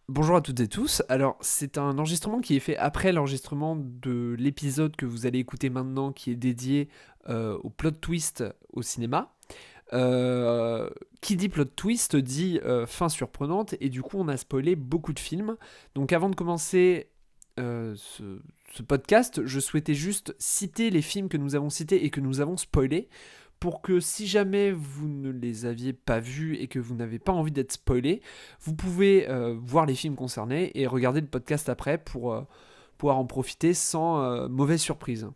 Bonjour à toutes et tous. Alors, c'est un enregistrement qui est fait après l'enregistrement de l'épisode que vous allez écouter maintenant, qui est dédié au plot twist au cinéma. Euh, qui dit plot twist dit fin surprenante, et du coup, on a spoilé beaucoup de films. Donc, avant de commencer ce podcast, je souhaitais juste citer les films que nous avons cités et que nous avons spoilés, pour que si jamais vous ne les aviez pas vus et que vous n'avez pas envie d'être spoilé, vous pouvez voir les films concernés et regarder le podcast après pour pouvoir en profiter sans mauvaise surprise.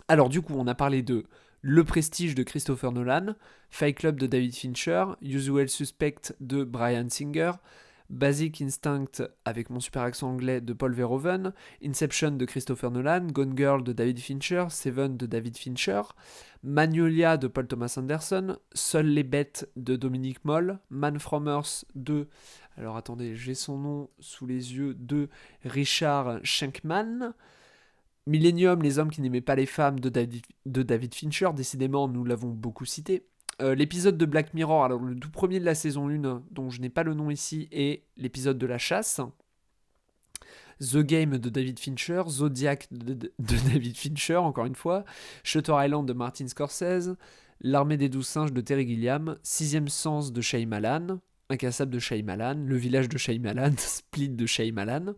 Alors du coup, on a parlé de Le Prestige de Christopher Nolan, Fight Club de David Fincher, Usual Suspect de Bryan Singer, Basic Instinct avec mon super accent anglais de Paul Verhoeven, Inception de Christopher Nolan, Gone Girl de David Fincher, Seven de David Fincher, Magnolia de Paul Thomas Anderson, Seules les bêtes de Dominique Moll, Man from Earth de, alors attendez, j'ai son nom sous les yeux, de Richard Schenkman, Millennium, les hommes qui n'aimaient pas les femmes de David Fincher, décidément nous l'avons beaucoup cité. L'épisode de Black Mirror, alors le tout premier de la saison 1, dont je n'ai pas le nom ici, et l'épisode de la chasse. The Game de David Fincher, Zodiac de David Fincher, encore une fois, Shutter Island de Martin Scorsese, L'Armée des Douze Singes de Terry Gilliam, Sixième Sens de Shyamalan, Incassable de Shyamalan, Le Village de Shyamalan, Split de Shyamalan,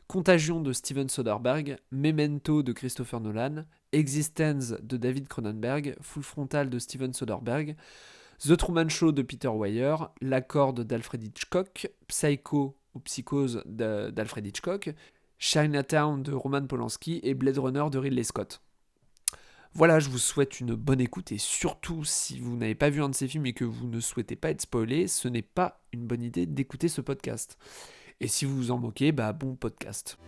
Contagion de Steven Soderbergh, Memento de Christopher Nolan, Existence de David Cronenberg, Full Frontal de Steven Soderbergh, The Truman Show de Peter Weir, La Corde d'Alfred Hitchcock, Psycho ou Psychose d'Alfred Hitchcock, Chinatown de Roman Polanski et Blade Runner de Ridley Scott. Voilà, je vous souhaite une bonne écoute, et surtout si vous n'avez pas vu un de ces films et que vous ne souhaitez pas être spoilé, ce n'est pas une bonne idée d'écouter ce podcast. Et si vous vous en moquez, bah bon podcast.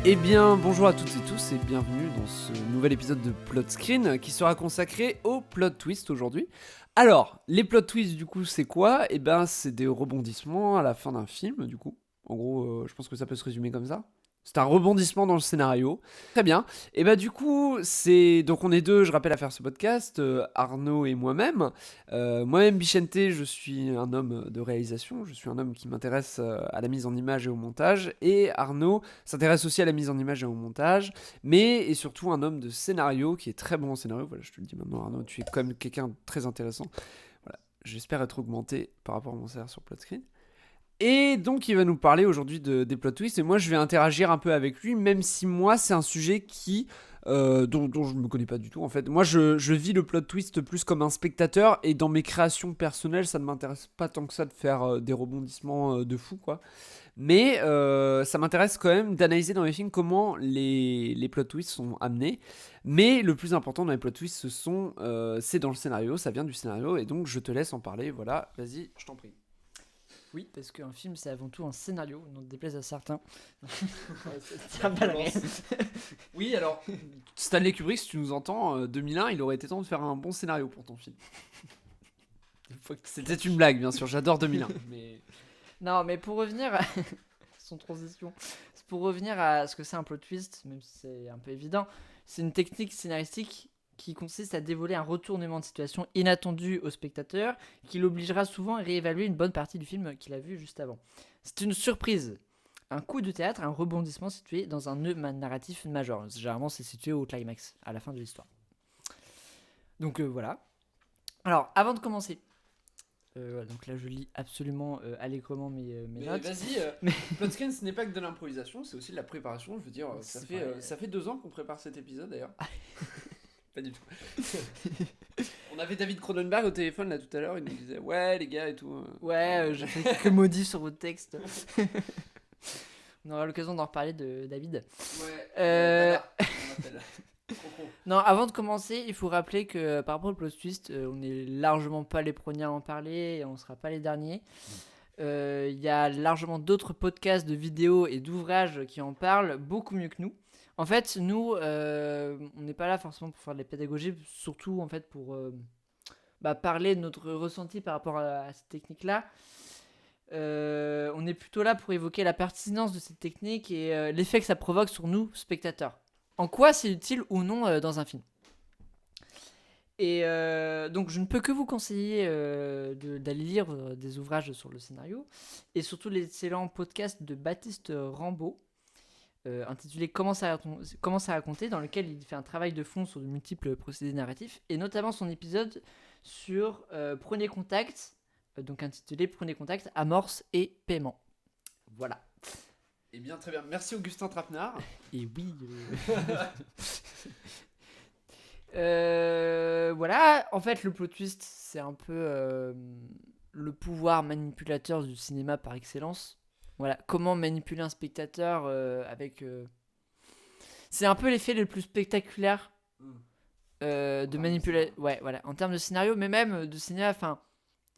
Eh bien, bonjour à toutes et tous et bienvenue dans ce nouvel épisode de Plot Screen qui sera consacré au plot twist aujourd'hui. Alors, les plot twists du coup, c'est quoi ? Eh ben, c'est des rebondissements à la fin d'un film du coup. En gros, je pense que ça peut se résumer comme ça. C'est un rebondissement dans le scénario. Très bien. Et bah du coup, c'est donc on est deux, je rappelle, à faire ce podcast, Arnaud et moi-même. Moi-même, Bichente, je suis un homme de réalisation, je suis un homme qui m'intéresse à la mise en image et au montage. Et Arnaud s'intéresse aussi à la mise en image et au montage, mais est surtout un homme de scénario qui est très bon en scénario. Voilà, je te le dis maintenant, Arnaud, tu es quand même quelqu'un de très intéressant. Voilà, j'espère être augmenté par rapport à mon salaire sur Plotscreen. Et donc il va nous parler aujourd'hui des plot twists, et moi je vais interagir un peu avec lui, même si moi c'est un sujet dont je ne me connais pas du tout en fait. Moi je vis le plot twist plus comme un spectateur, et dans mes créations personnelles ça ne m'intéresse pas tant que ça de faire des rebondissements de fou quoi. Mais ça m'intéresse quand même d'analyser dans les films comment les plot twists sont amenés. Mais le plus important dans les plot twists c'est dans le scénario, ça vient du scénario, et donc je te laisse en parler, voilà, vas-y, je t'en prie. Oui, parce qu'un film, c'est avant tout un scénario, n'en déplaise à certains. Oui, alors, Stanley Kubrick, si tu nous entends, 2001, il aurait été temps de faire un bon scénario pour ton film. C'était une blague, bien sûr, j'adore 2001. Mais... Non, mais pour revenir à son transition, pour revenir à ce que c'est un plot twist, même si c'est un peu évident, c'est une technique scénaristique qui consiste à dévoiler un retournement de situation inattendu au spectateur, qui l'obligera souvent à réévaluer une bonne partie du film qu'il a vu juste avant. C'est une surprise, un coup de théâtre, un rebondissement situé dans un nœud narratif majeur. Généralement, c'est situé au climax, à la fin de l'histoire. Donc voilà. Alors, avant de commencer, donc là je lis absolument allègrement mes notes. Vas-y, Plotscreen, ce n'est pas que de l'improvisation, c'est aussi de la préparation. Je veux dire, ça fait 2 ans qu'on prépare cet épisode d'ailleurs. Pas du tout. On avait David Cronenberg au téléphone là tout à l'heure, il nous disait ouais les gars et tout. Ouais, j'ai fait quelques modifs sur votre texte. On aura l'occasion d'en reparler de David. Ouais. Non, avant de commencer, il faut rappeler que par rapport au plot twist, on n'est largement pas les premiers à en parler et on ne sera pas les derniers. Il y a largement d'autres podcasts de vidéos et d'ouvrages qui en parlent beaucoup mieux que nous. En fait, nous, on n'est pas là forcément pour faire de la pédagogie, surtout en fait pour parler de notre ressenti par rapport à cette technique-là. On est plutôt là pour évoquer la pertinence de cette technique et l'effet que ça provoque sur nous, spectateurs. En quoi c'est utile ou non dans un film. Et donc je ne peux que vous conseiller d'aller lire des ouvrages sur le scénario et surtout l'excellent podcast de Baptiste Rambaud intitulé Comment ça raconter, dans lequel il fait un travail de fond sur de multiples procédés narratifs et notamment son épisode sur Premier Contact, donc intitulé Premier Contact, amorce et paiement. Voilà. Eh bien très bien, merci Augustin Trapenard. Et oui. Voilà, en fait le plot twist c'est un peu le pouvoir manipulateur du cinéma par excellence. Voilà, comment manipuler un spectateur avec... C'est un peu l'effet le plus spectaculaire de manipuler... Ouais, voilà, en termes de scénario, mais même de cinéma, enfin,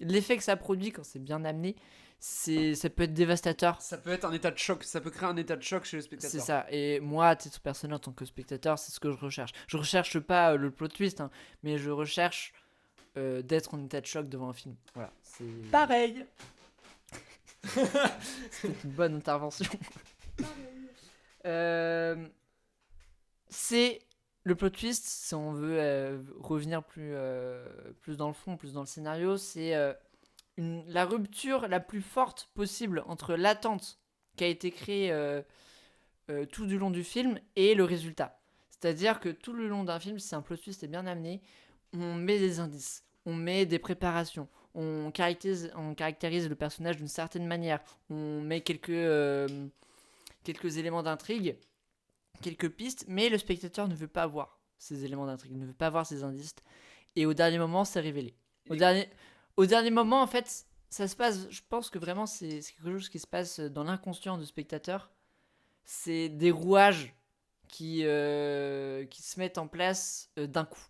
l'effet que ça produit quand c'est bien amené, ça peut être dévastateur. Ça peut être un état de choc, ça peut créer un état de choc chez le spectateur. C'est ça, et moi, à titre personnel, en tant que spectateur, c'est ce que je recherche. Je recherche pas le plot twist, hein, mais je recherche d'être en état de choc devant un film. Voilà, c'est... Pareil. C'était une bonne intervention. C'est le plot twist, si on veut revenir plus dans le fond, plus dans le scénario, c'est la rupture la plus forte possible entre l'attente qui a été créée tout du long du film et le résultat. C'est-à-dire que tout le long d'un film, si un plot twist est bien amené, on met des indices, on met des préparations, on caractérise le personnage d'une certaine manière, on met quelques éléments d'intrigue, quelques pistes, mais le spectateur ne veut pas voir ces éléments d'intrigue, ne veut pas voir ces indices, et au dernier moment, c'est révélé. Au dernier moment, en fait, ça se passe, je pense que vraiment, c'est quelque chose qui se passe dans l'inconscient du spectateur. C'est des rouages qui se mettent en place d'un coup.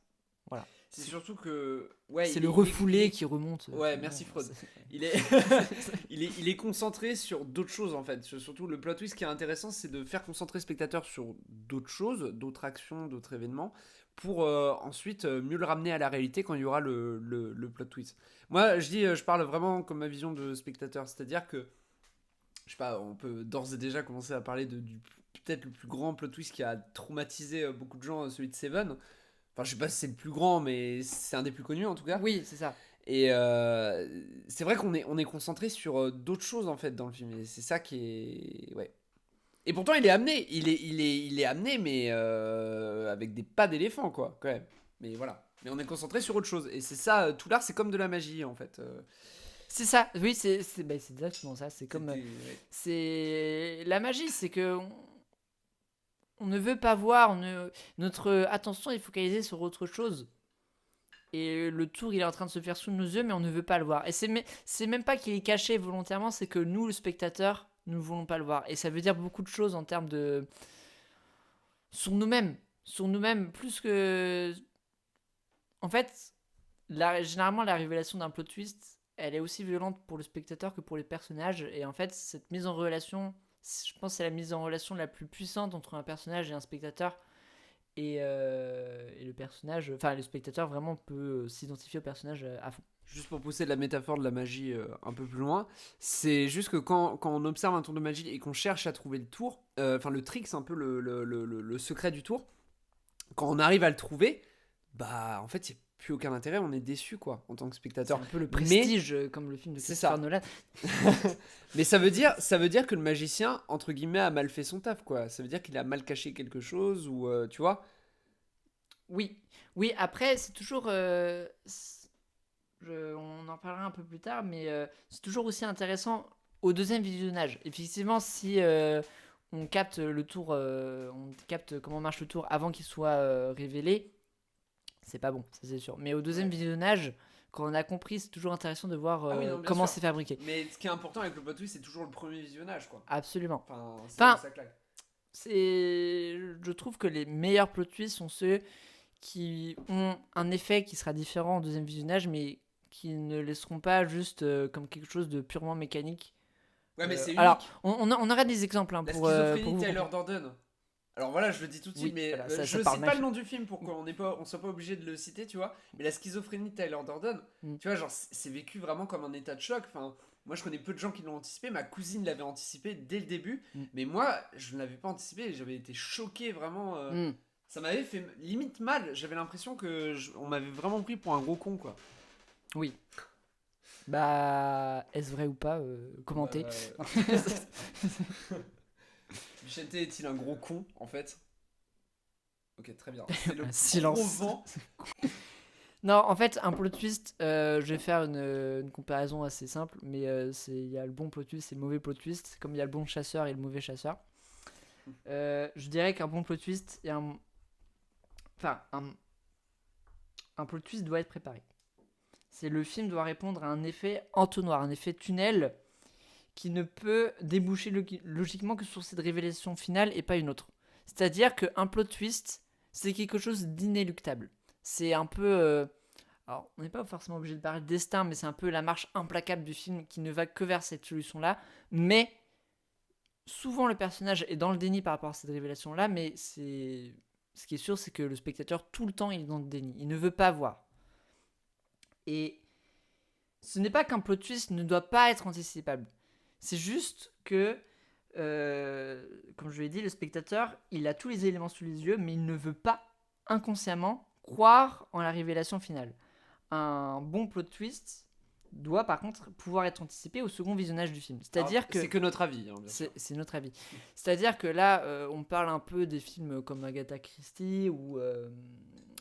Voilà. C'est surtout que... Ouais, c'est le refoulé qui remonte. Ouais, merci Freud. Il est concentré sur d'autres choses en fait. Surtout le plot twist qui est intéressant, c'est de faire concentrer le spectateur sur d'autres choses, d'autres actions, d'autres événements, pour ensuite mieux le ramener à la réalité quand il y aura le plot twist. Moi, je parle vraiment comme ma vision de spectateur, c'est-à-dire que, je sais pas, on peut d'ores et déjà commencer à parler du peut-être le plus grand plot twist qui a traumatisé beaucoup de gens, celui de Seven. Enfin, je sais pas si c'est le plus grand, mais c'est un des plus connus en tout cas. Oui, c'est ça. Et c'est vrai qu'on est concentré sur d'autres choses en fait dans le film. Et c'est ça qui est... Ouais. Et pourtant, il est amené. Il est amené, mais avec des pas d'éléphant, quoi, quand même. Mais voilà. Mais on est concentré sur autre chose. Et c'est ça, tout l'art, c'est comme de la magie, en fait. C'est ça, oui, c'est exactement ça. C'est comme... Ouais. C'est... La magie, c'est que... On ne veut pas voir, notre attention est focalisée sur autre chose. Et le tour, il est en train de se faire sous nos yeux, mais on ne veut pas le voir. Et c'est même pas qu'il est caché volontairement, c'est que nous, le spectateur, nous ne voulons pas le voir. Et ça veut dire beaucoup de choses en termes de... Sur nous-mêmes, plus que... En fait, généralement, la révélation d'un plot twist, elle est aussi violente pour le spectateur que pour les personnages. Et en fait, cette mise en relation... Je pense que c'est la mise en relation la plus puissante entre un personnage et un spectateur. Et le personnage, enfin le spectateur vraiment peut s'identifier au personnage à fond. Juste pour pousser de la métaphore de la magie un peu plus loin, c'est juste que quand on observe un tour de magie et qu'on cherche à trouver le tour, enfin le trick, c'est un peu le secret du tour. Quand on arrive à le trouver, bah en fait il n'y a plus aucun intérêt, on est déçu quoi en tant que spectateur. C'est un peu le prestige comme le film de Christopher Nolan. Mais ça veut dire que le magicien entre guillemets a mal fait son taf quoi. Ça veut dire qu'il a mal caché quelque chose ou tu vois. Oui, après c'est toujours on en parlera un peu plus tard, mais c'est toujours aussi intéressant au deuxième visionnage. Effectivement, si on capte le tour, on capte comment marche le tour avant qu'il soit révélé, c'est pas bon, ça c'est sûr. Mais au deuxième visionnage, quand on a compris, c'est toujours intéressant de voir comment c'est fabriqué. Mais ce qui est important avec le plot twist, c'est toujours le premier visionnage, quoi. Absolument. Ça claque. Je trouve que les meilleurs plot twists sont ceux qui ont un effet qui sera différent au deuxième visionnage, mais qui ne laisseront pas juste comme quelque chose de purement mécanique. Ouais, mais c'est unique. Alors, on aura des exemples la pour schizophrénie Tyler Durden. Alors voilà, je le dis tout de suite, oui, mais voilà, je ne sais pas le nom du film pour qu'on soit pas obligé de le citer, tu vois. Mais la schizophrénie Tyler Durden, tu vois, genre c'est vécu vraiment comme un état de choc. Enfin, Moi, je connais peu de gens qui l'ont anticipé. Ma cousine l'avait anticipé dès le début. Mm. Mais moi, je ne l'avais pas anticipé. Et j'avais été choqué, vraiment. Mm. Ça m'avait fait limite mal. J'avais l'impression on m'avait vraiment pris pour un gros con, quoi. Oui. Bah, est-ce vrai ou pas commentez. Vicente est-il un gros con, en fait? Ok, très bien. C'est le Un silence. gros vent. Non, en fait, un plot twist, je vais faire une comparaison assez simple, mais il y a le bon plot twist et le mauvais plot twist, comme il y a le bon chasseur et le mauvais chasseur. Je dirais qu'un bon plot twist et un plot twist doit être préparé. C'est le film doit répondre à un effet entonnoir, un effet tunnel qui ne peut déboucher logiquement que sur cette révélation finale et pas une autre. C'est-à-dire qu'un plot twist, c'est quelque chose d'inéluctable. C'est un peu... alors, on n'est pas forcément obligé de parler de destin, mais c'est un peu la marche implacable du film qui ne va que vers cette solution-là. Mais souvent, le personnage est dans le déni par rapport à cette révélation-là, mais ce qui est sûr, c'est que le spectateur, tout le temps, il est dans le déni. Il ne veut pas voir. Et ce n'est pas qu'un plot twist ne doit pas être anticipable. C'est juste que, comme je l'ai dit, le spectateur, il a tous les éléments sous les yeux, mais il ne veut pas inconsciemment croire en la révélation finale. Un bon plot twist doit par contre pouvoir être anticipé au second visionnage du film. C'est-à-dire que... C'est que notre avis. Hein, c'est notre avis. C'est-à-dire que là, on parle un peu des films comme Agatha Christie ou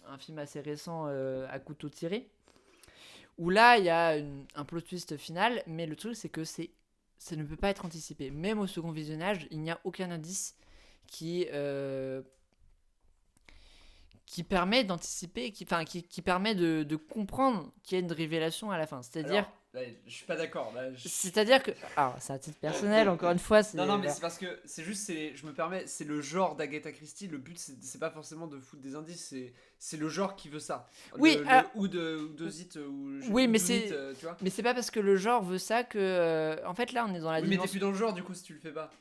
un film assez récent, À couteau tiré, où là, il y a un plot twist final, mais le truc, c'est que ça ne peut pas être anticipé. Même au second visionnage, il n'y a aucun indice qui permet d'anticiper, qui permet de comprendre qu'il y a une révélation à la fin. C'est-à-dire... Alors, là, je suis pas d'accord. C'est-à-dire que... Alors, c'est à titre personnel, encore une fois. Non, mais c'est parce que c'est juste, je me permets, c'est le genre d'Agatha Christie. Le but, c'est pas forcément de foutre des indices, c'est le genre qui veut ça. Oui, ou de Zit, oui, mais tu vois. Mais c'est pas parce que le genre veut ça que... en fait, là, on est dans la Oui, dimension... mais t'es plus dans le genre, du coup, si tu le fais pas.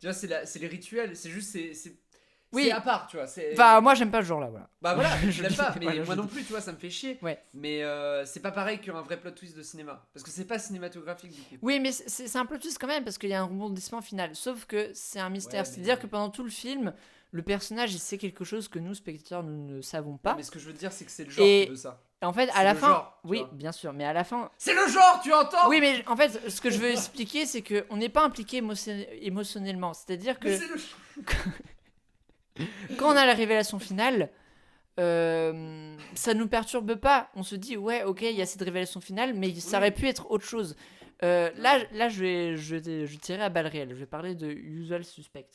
Tu vois, c'est les rituels, c'est juste, oui. C'est à part, tu vois. Bah, moi, j'aime pas ce genre-là, voilà. Bah voilà, je Je l'aime dis- pas, mais voilà, je moi non dis. plus, tu vois, ça me fait chier. Ouais. Mais c'est pas pareil qu'un vrai plot twist de cinéma. Parce que c'est pas cinématographique, du coup. Oui, mais c'est un plot twist quand même, parce qu'il y a un rebondissement final. Sauf que c'est un mystère. Ouais, mais- C'est-à-dire que pendant tout le film, le personnage, il sait quelque chose que nous, spectateurs, nous ne savons pas. Non, mais ce que je veux dire, c'est que c'est le genre Et- qui veut ça. Et en fait, à c'est la le fin... genre, tu oui, vois. bien sûr, mais à la fin... C'est le genre, tu entends? Oui, mais en fait, ce que je veux expliquer, c'est qu'on n'est pas impliqué émotionnellement. C'est-à-dire que... Mais c'est le... quand on a la révélation finale, ça nous perturbe pas. On se dit, ouais, ok, il y a cette révélation finale, mais ça aurait pu être autre chose. Là, je tirais à balles réelles. Je vais parler de Usual Suspect.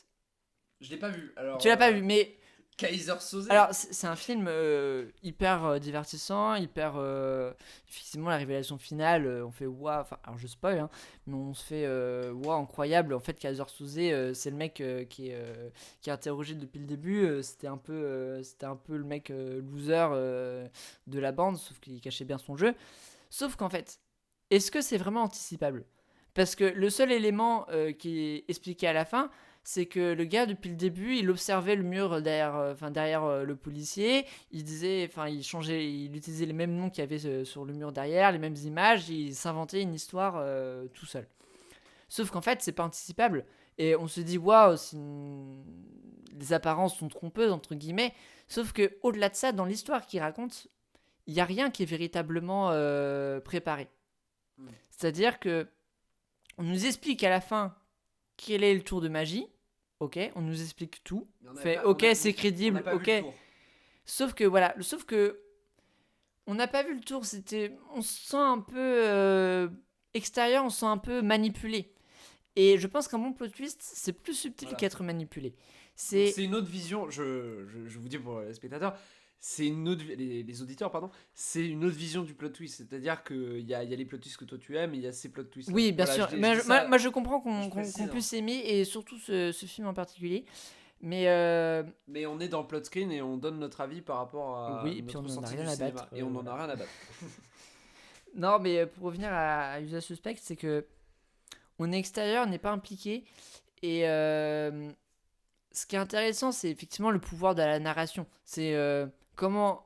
Je l'ai pas vu. Alors, Tu l'as pas vu, mais Kaiser Soze. alors c'est un film hyper divertissant, hyper. Effectivement, la révélation finale, on fait waouh. Enfin, alors je spoil, hein, mais on se fait waouh, incroyable. En fait, Kaiser Soze, c'est le mec qui est interrogé depuis le début. C'était un peu le mec loser de la bande, sauf qu'il cachait bien son jeu. Sauf qu'en fait, est-ce que c'est vraiment anticipable? Parce que le seul élément qui est expliqué à la fin, c'est que le gars, depuis le début, il observait le mur derrière le policier. Il disait, il utilisait les mêmes noms qu'il y avait sur le mur derrière, les mêmes images. Il s'inventait une histoire tout seul. Sauf qu'en fait, c'est pas anticipable. Et on se dit, waouh, les apparences sont trompeuses, entre guillemets. Sauf que au-delà de ça, dans l'histoire qu'il raconte, il n'y a rien qui est véritablement préparé. C'est-à-dire que on nous explique à la fin quel est le tour de magie. Ok, on nous explique tout. C'est crédible. Ok. Sauf que on n'a pas vu le tour. On se sent un peu extérieur, on se sent un peu manipulé. Et je pense qu'un bon plot twist, c'est plus subtil qu'être manipulé. C'est une autre vision. Je vous dis pour les spectateurs. C'est une autre les auditeurs pardon, c'est une autre vision du plot twist, c'est-à-dire que il y a les plot twists que toi tu aimes et il y a ces plot twists. Oui, bien sûr. Moi je comprends qu'on précise, puisse aimer, et surtout ce film en particulier. Mais on est dans le plot screen et on donne notre avis par rapport à oui, et puis on en a rien à battre. Et on en a rien à battre. Non, mais pour revenir à Usual Suspect, c'est que on est extérieur, on n'est pas impliqué, et ce qui est intéressant, c'est effectivement le pouvoir de la narration. C'est comment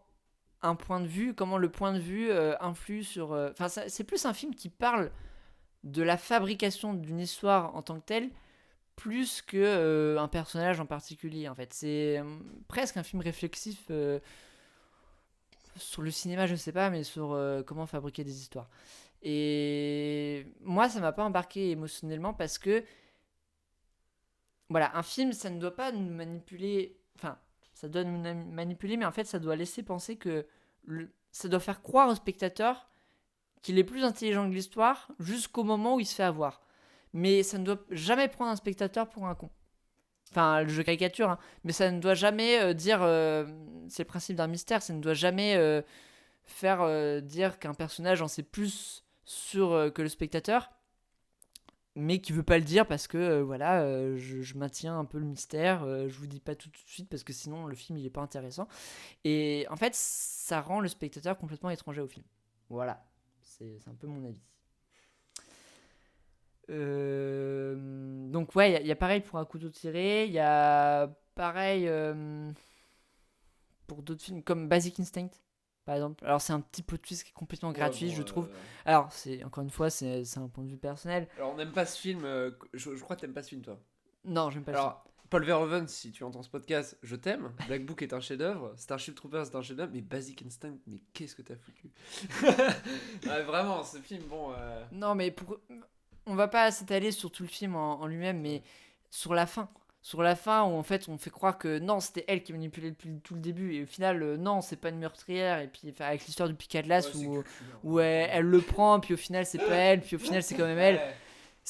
le point de vue influe sur... c'est plus un film qui parle de la fabrication d'une histoire en tant que telle, plus que un personnage en particulier en fait. C'est presque un film réflexif sur le cinéma, je sais pas, mais sur comment fabriquer des histoires. Et moi, ça m'a pas embarqué émotionnellement parce que, voilà, un film, ça ne doit pas nous manipuler. Enfin, ça doit nous manipuler, mais en fait, ça doit laisser penser que. Ça doit faire croire au spectateur qu'il est plus intelligent que l'histoire jusqu'au moment où il se fait avoir. Mais ça ne doit jamais prendre un spectateur pour un con. Enfin, je caricature, hein, mais ça ne doit jamais dire. C'est le principe d'un mystère, ça ne doit jamais faire dire qu'un personnage en sait plus sur que le spectateur, mais qui veut pas le dire parce que voilà, je maintiens un peu le mystère, je vous dis pas tout de suite parce que sinon le film il est pas intéressant. Et en fait, ça rend le spectateur complètement étranger au film. Voilà, c'est un peu mon avis. Donc ouais, il y a pareil pour Un couteau tiré, il y a pareil pour d'autres films comme Basic Instinct par exemple. Alors c'est un petit plot twist qui est complètement gratuit, je trouve. Alors c'est encore une fois c'est un point de vue personnel. Alors on n'aime pas ce film, je crois que t'aimes pas ce film toi. Non, j'aime pas le film. Alors Paul Verhoeven, si tu entends ce podcast, je t'aime. Black Book est un chef-d'œuvre, Starship Troopers est un chef-d'œuvre, mais Basic Instinct, mais qu'est-ce que t'as foutu? Ouais, vraiment, ce film, bon. Non, mais on va pas s'étaler sur tout le film en lui-même, mais sur la fin. Sur la fin, où en fait on fait croire que non, c'était elle qui manipulait depuis tout le début, et au final, non, c'est pas une meurtrière, et puis avec l'histoire du pic à glace où elle le prend, puis au final, c'est pas elle, puis au final, c'est quand même elle.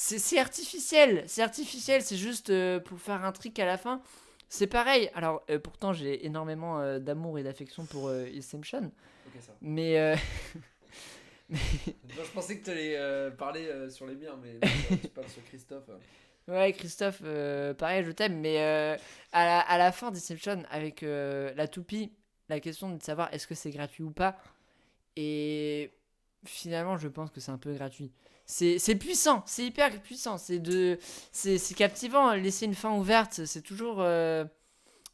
C'est artificiel, c'est juste pour faire un trick à la fin. C'est pareil. Alors, pourtant, j'ai énormément d'amour et d'affection pour Inception. Ok, ça. Mais. Je pensais que tu allais parler sur les biens, mais là, tu parles sur Christophe. Ouais, Christophe, pareil, je t'aime. Mais à la fin d'Inception, avec la toupie, la question de savoir est-ce que c'est gratuit ou pas. Et finalement, je pense que c'est un peu gratuit. C'est puissant, c'est hyper puissant. C'est captivant. Laisser une fin ouverte, c'est toujours.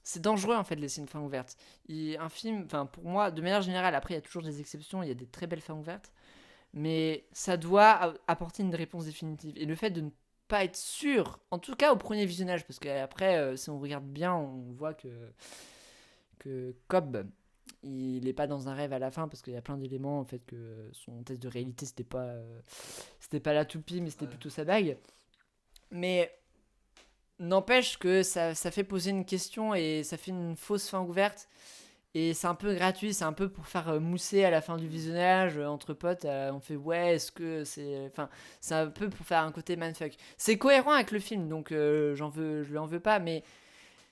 C'est dangereux en fait de laisser une fin ouverte. Un film, enfin pour moi, de manière générale, après il y a toujours des exceptions, il y a des très belles fins ouvertes, mais ça doit apporter une réponse définitive. Et le fait de ne pas être sûr, en tout cas au premier visionnage, parce qu'après, si on regarde bien, on voit que Cobb, il n'est pas dans un rêve à la fin parce qu'il y a plein d'éléments en fait que son test de réalité c'était pas la toupie mais c'était plutôt sa bague, mais n'empêche que ça fait poser une question et ça fait une fausse fin ouverte et c'est un peu gratuit, c'est un peu pour faire mousser à la fin du visionnage entre potes, on fait ouais est-ce que c'est, enfin c'est un peu pour faire un côté mindfuck. C'est cohérent avec le film donc je lui en veux pas, mais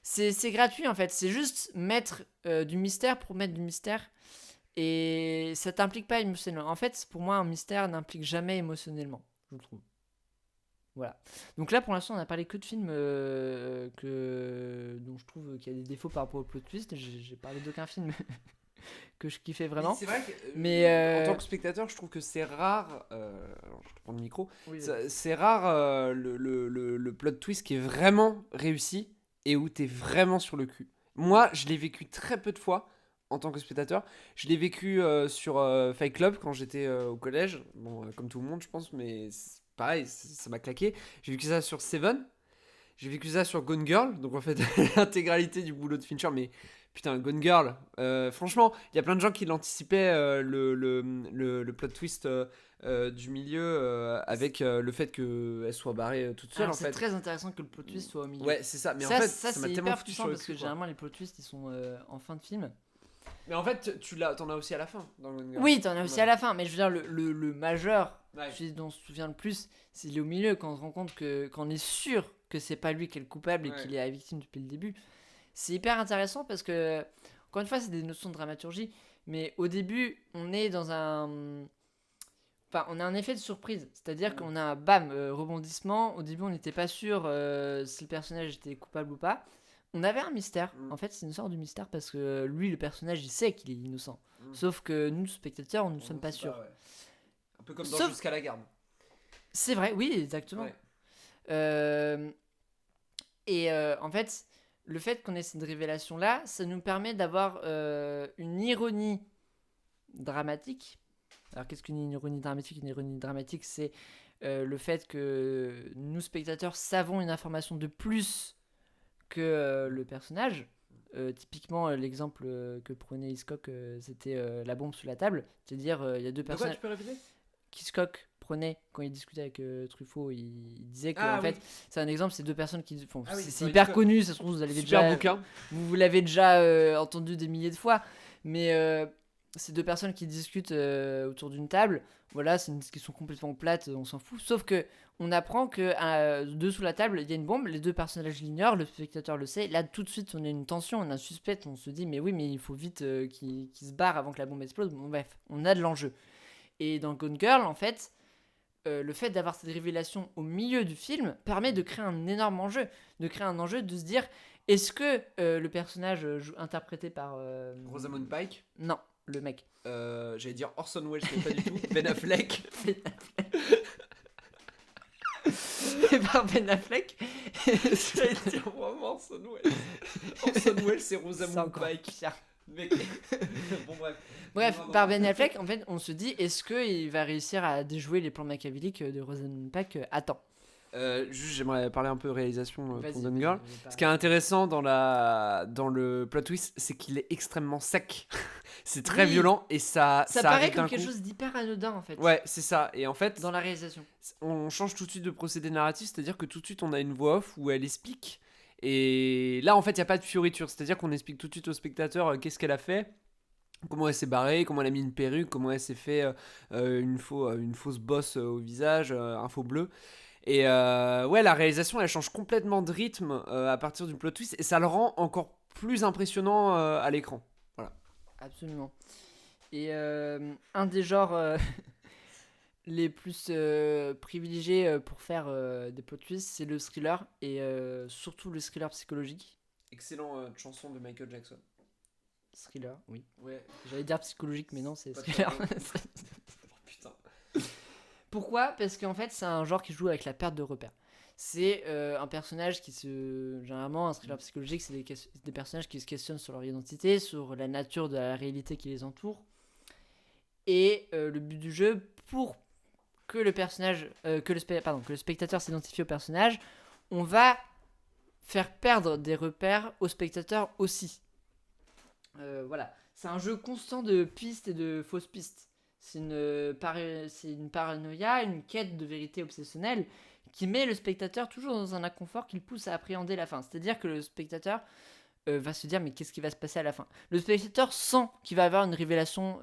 c'est gratuit en fait, c'est juste mettre du mystère pour mettre du mystère et ça t'implique pas émotionnellement. En fait, pour moi, un mystère n'implique jamais émotionnellement, je trouve. Voilà. Donc là, pour l'instant, on a parlé que de films dont je trouve qu'il y a des défauts par rapport au plot twist. J'ai parlé d'aucun film que je kiffais vraiment. Mais c'est vrai que mais en tant que spectateur, je trouve que c'est rare. Alors, je te prends le micro. oui, C'est rare le plot twist qui est vraiment réussi et où t'es vraiment sur le cul. Moi, je l'ai vécu très peu de fois en tant que spectateur. Je l'ai vécu sur Fight Club quand j'étais au collège. Bon, comme tout le monde, je pense, mais pareil, ça m'a claqué. J'ai vécu ça sur Seven. J'ai vécu ça sur Gone Girl. Donc en fait, l'intégralité du boulot de Fincher. Mais putain, Gone Girl. Franchement, il y a plein de gens qui l'anticipaient, le plot twist du milieu avec le fait qu'elle soit barrée toute seule. alors, En c'est fait. très intéressant que le plot twist soit au milieu. Ouais, c'est ça. Mais ça, en fait, ça ça m'a c'est tellement hyper foutu puissant sur le parce que cul, quoi. généralement les plot twists ils sont en fin de film. Mais en fait, t'en as aussi à la fin dans Gone Girl. Oui, t'en as aussi à la fin, mais je veux dire, le majeur, Ouais. celui dont on se souvient le plus, c'est il est au milieu, quand on se rend compte qu'on est sûr que c'est pas lui qui est le coupable et Ouais. qu'il est la victime depuis le début. C'est hyper intéressant parce que, encore une fois, c'est des notions de dramaturgie, mais au début, on est dans un. Enfin, on a un effet de surprise, c'est-à-dire qu'on a un bam, rebondissement. Au début, on n'était pas sûr si le personnage était coupable ou pas. On avait un mystère. En fait, c'est une sorte de mystère parce que lui, le personnage, il sait qu'il est innocent. Sauf que nous, spectateurs, nous ne sommes pas sûrs. Ouais. Un peu comme dans Sauf- Jusqu'à la garde. C'est vrai, oui, exactement. Ouais. En fait, le fait qu'on ait cette révélation-là, ça nous permet d'avoir une ironie dramatique. Alors, qu'est-ce qu'une ironie dramatique? Une ironie dramatique, c'est le fait que nous, spectateurs, savons une information de plus que le personnage. Typiquement, l'exemple que prenait Hitchcock, c'était la bombe sous la table. C'est-à-dire, il y a deux De quoi, personnages tu peux répéter? qu'Hitchcock prenait quand il discutait avec Truffaut. Il disait que, Ah, en oui. fait, c'est un exemple, c'est deux personnes qui. Bon, Ah oui, c'est sur hyper Hitchcock. connu, ça se trouve, vous l'avez Super déjà, bouquin. vous l'avez déjà entendu des milliers de fois. Mais c'est deux personnes qui discutent autour d'une table. Voilà, c'est une discussion complètement plate, on s'en fout. Sauf que on apprend que dessous la table, il y a une bombe. Les deux personnages l'ignorent, le spectateur le sait. Là, tout de suite, on a une tension, on a un suspect. On se dit, mais oui, mais il faut vite qu'il se barre avant que la bombe explose. Bon, bref, on a de l'enjeu. Et dans Gone Girl, en fait, le fait d'avoir cette révélation au milieu du film permet de créer un énorme enjeu. De créer un enjeu, de se dire, est-ce que le personnage interprété par... Rosamund Pike. Non, le mec. J'allais dire Orson Welles, mais pas du tout. Ben Affleck. Par Ben Affleck. J'allais dire vraiment Orson Welles. Orson Welles, c'est C'est Rosamund encore Pike. pire. Mec. Bon, bref. Bref, Non, non. par Ben Affleck, en fait, on se dit, est-ce qu'il va réussir à déjouer les plans machiavéliques de Rosamund Pike à temps? Juste, j'aimerais parler un peu réalisation Vas-y, pour Gone vas-y, Girl. vas-y, Ce qui est intéressant dans le plot twist, c'est qu'il est extrêmement sec. C'est très Oui. violent et ça Ça paraît arrive comme d'un quelque coup. chose d'hyper anodin, en fait, Ouais, c'est ça. Et en fait, dans la réalisation. on change tout de suite de procédé narratif, c'est-à-dire que tout de suite on a une voix off où elle explique. Et là, en fait, il n'y a pas de fioriture, c'est-à-dire qu'on explique tout de suite au spectateur qu'est-ce qu'elle a fait, comment elle s'est barrée, comment elle a mis une perruque, comment elle s'est fait une fausse bosse au visage, un faux bleu. Et ouais, la réalisation elle change complètement de rythme à partir du plot twist et ça le rend encore plus impressionnant à l'écran. Voilà. Absolument. Et un des genres les plus privilégiés pour faire des plot twists, c'est le thriller, et surtout le thriller psychologique. Excellente chanson de Michael Jackson. Thriller, oui. Ouais. J'allais dire psychologique, mais non, c'est Pas thriller. tellement. Oh, putain. Pourquoi? Parce qu'en fait, c'est un genre qui joue avec la perte de repères. C'est un personnage qui se... Généralement, un thriller psychologique, c'est des personnages qui se questionnent sur leur identité, sur la nature de la réalité qui les entoure. Et le but du jeu, pour que le personnage, que le spectateur s'identifie au personnage, on va faire perdre des repères au spectateur aussi. Voilà, c'est un jeu constant de pistes et de fausses pistes. C'est une paranoïa, une quête de vérité obsessionnelle qui met le spectateur toujours dans un inconfort qui le pousse à appréhender la fin. C'est-à-dire que le spectateur va se dire mais qu'est-ce qui va se passer à la fin. Le spectateur sent qu'il va avoir une révélation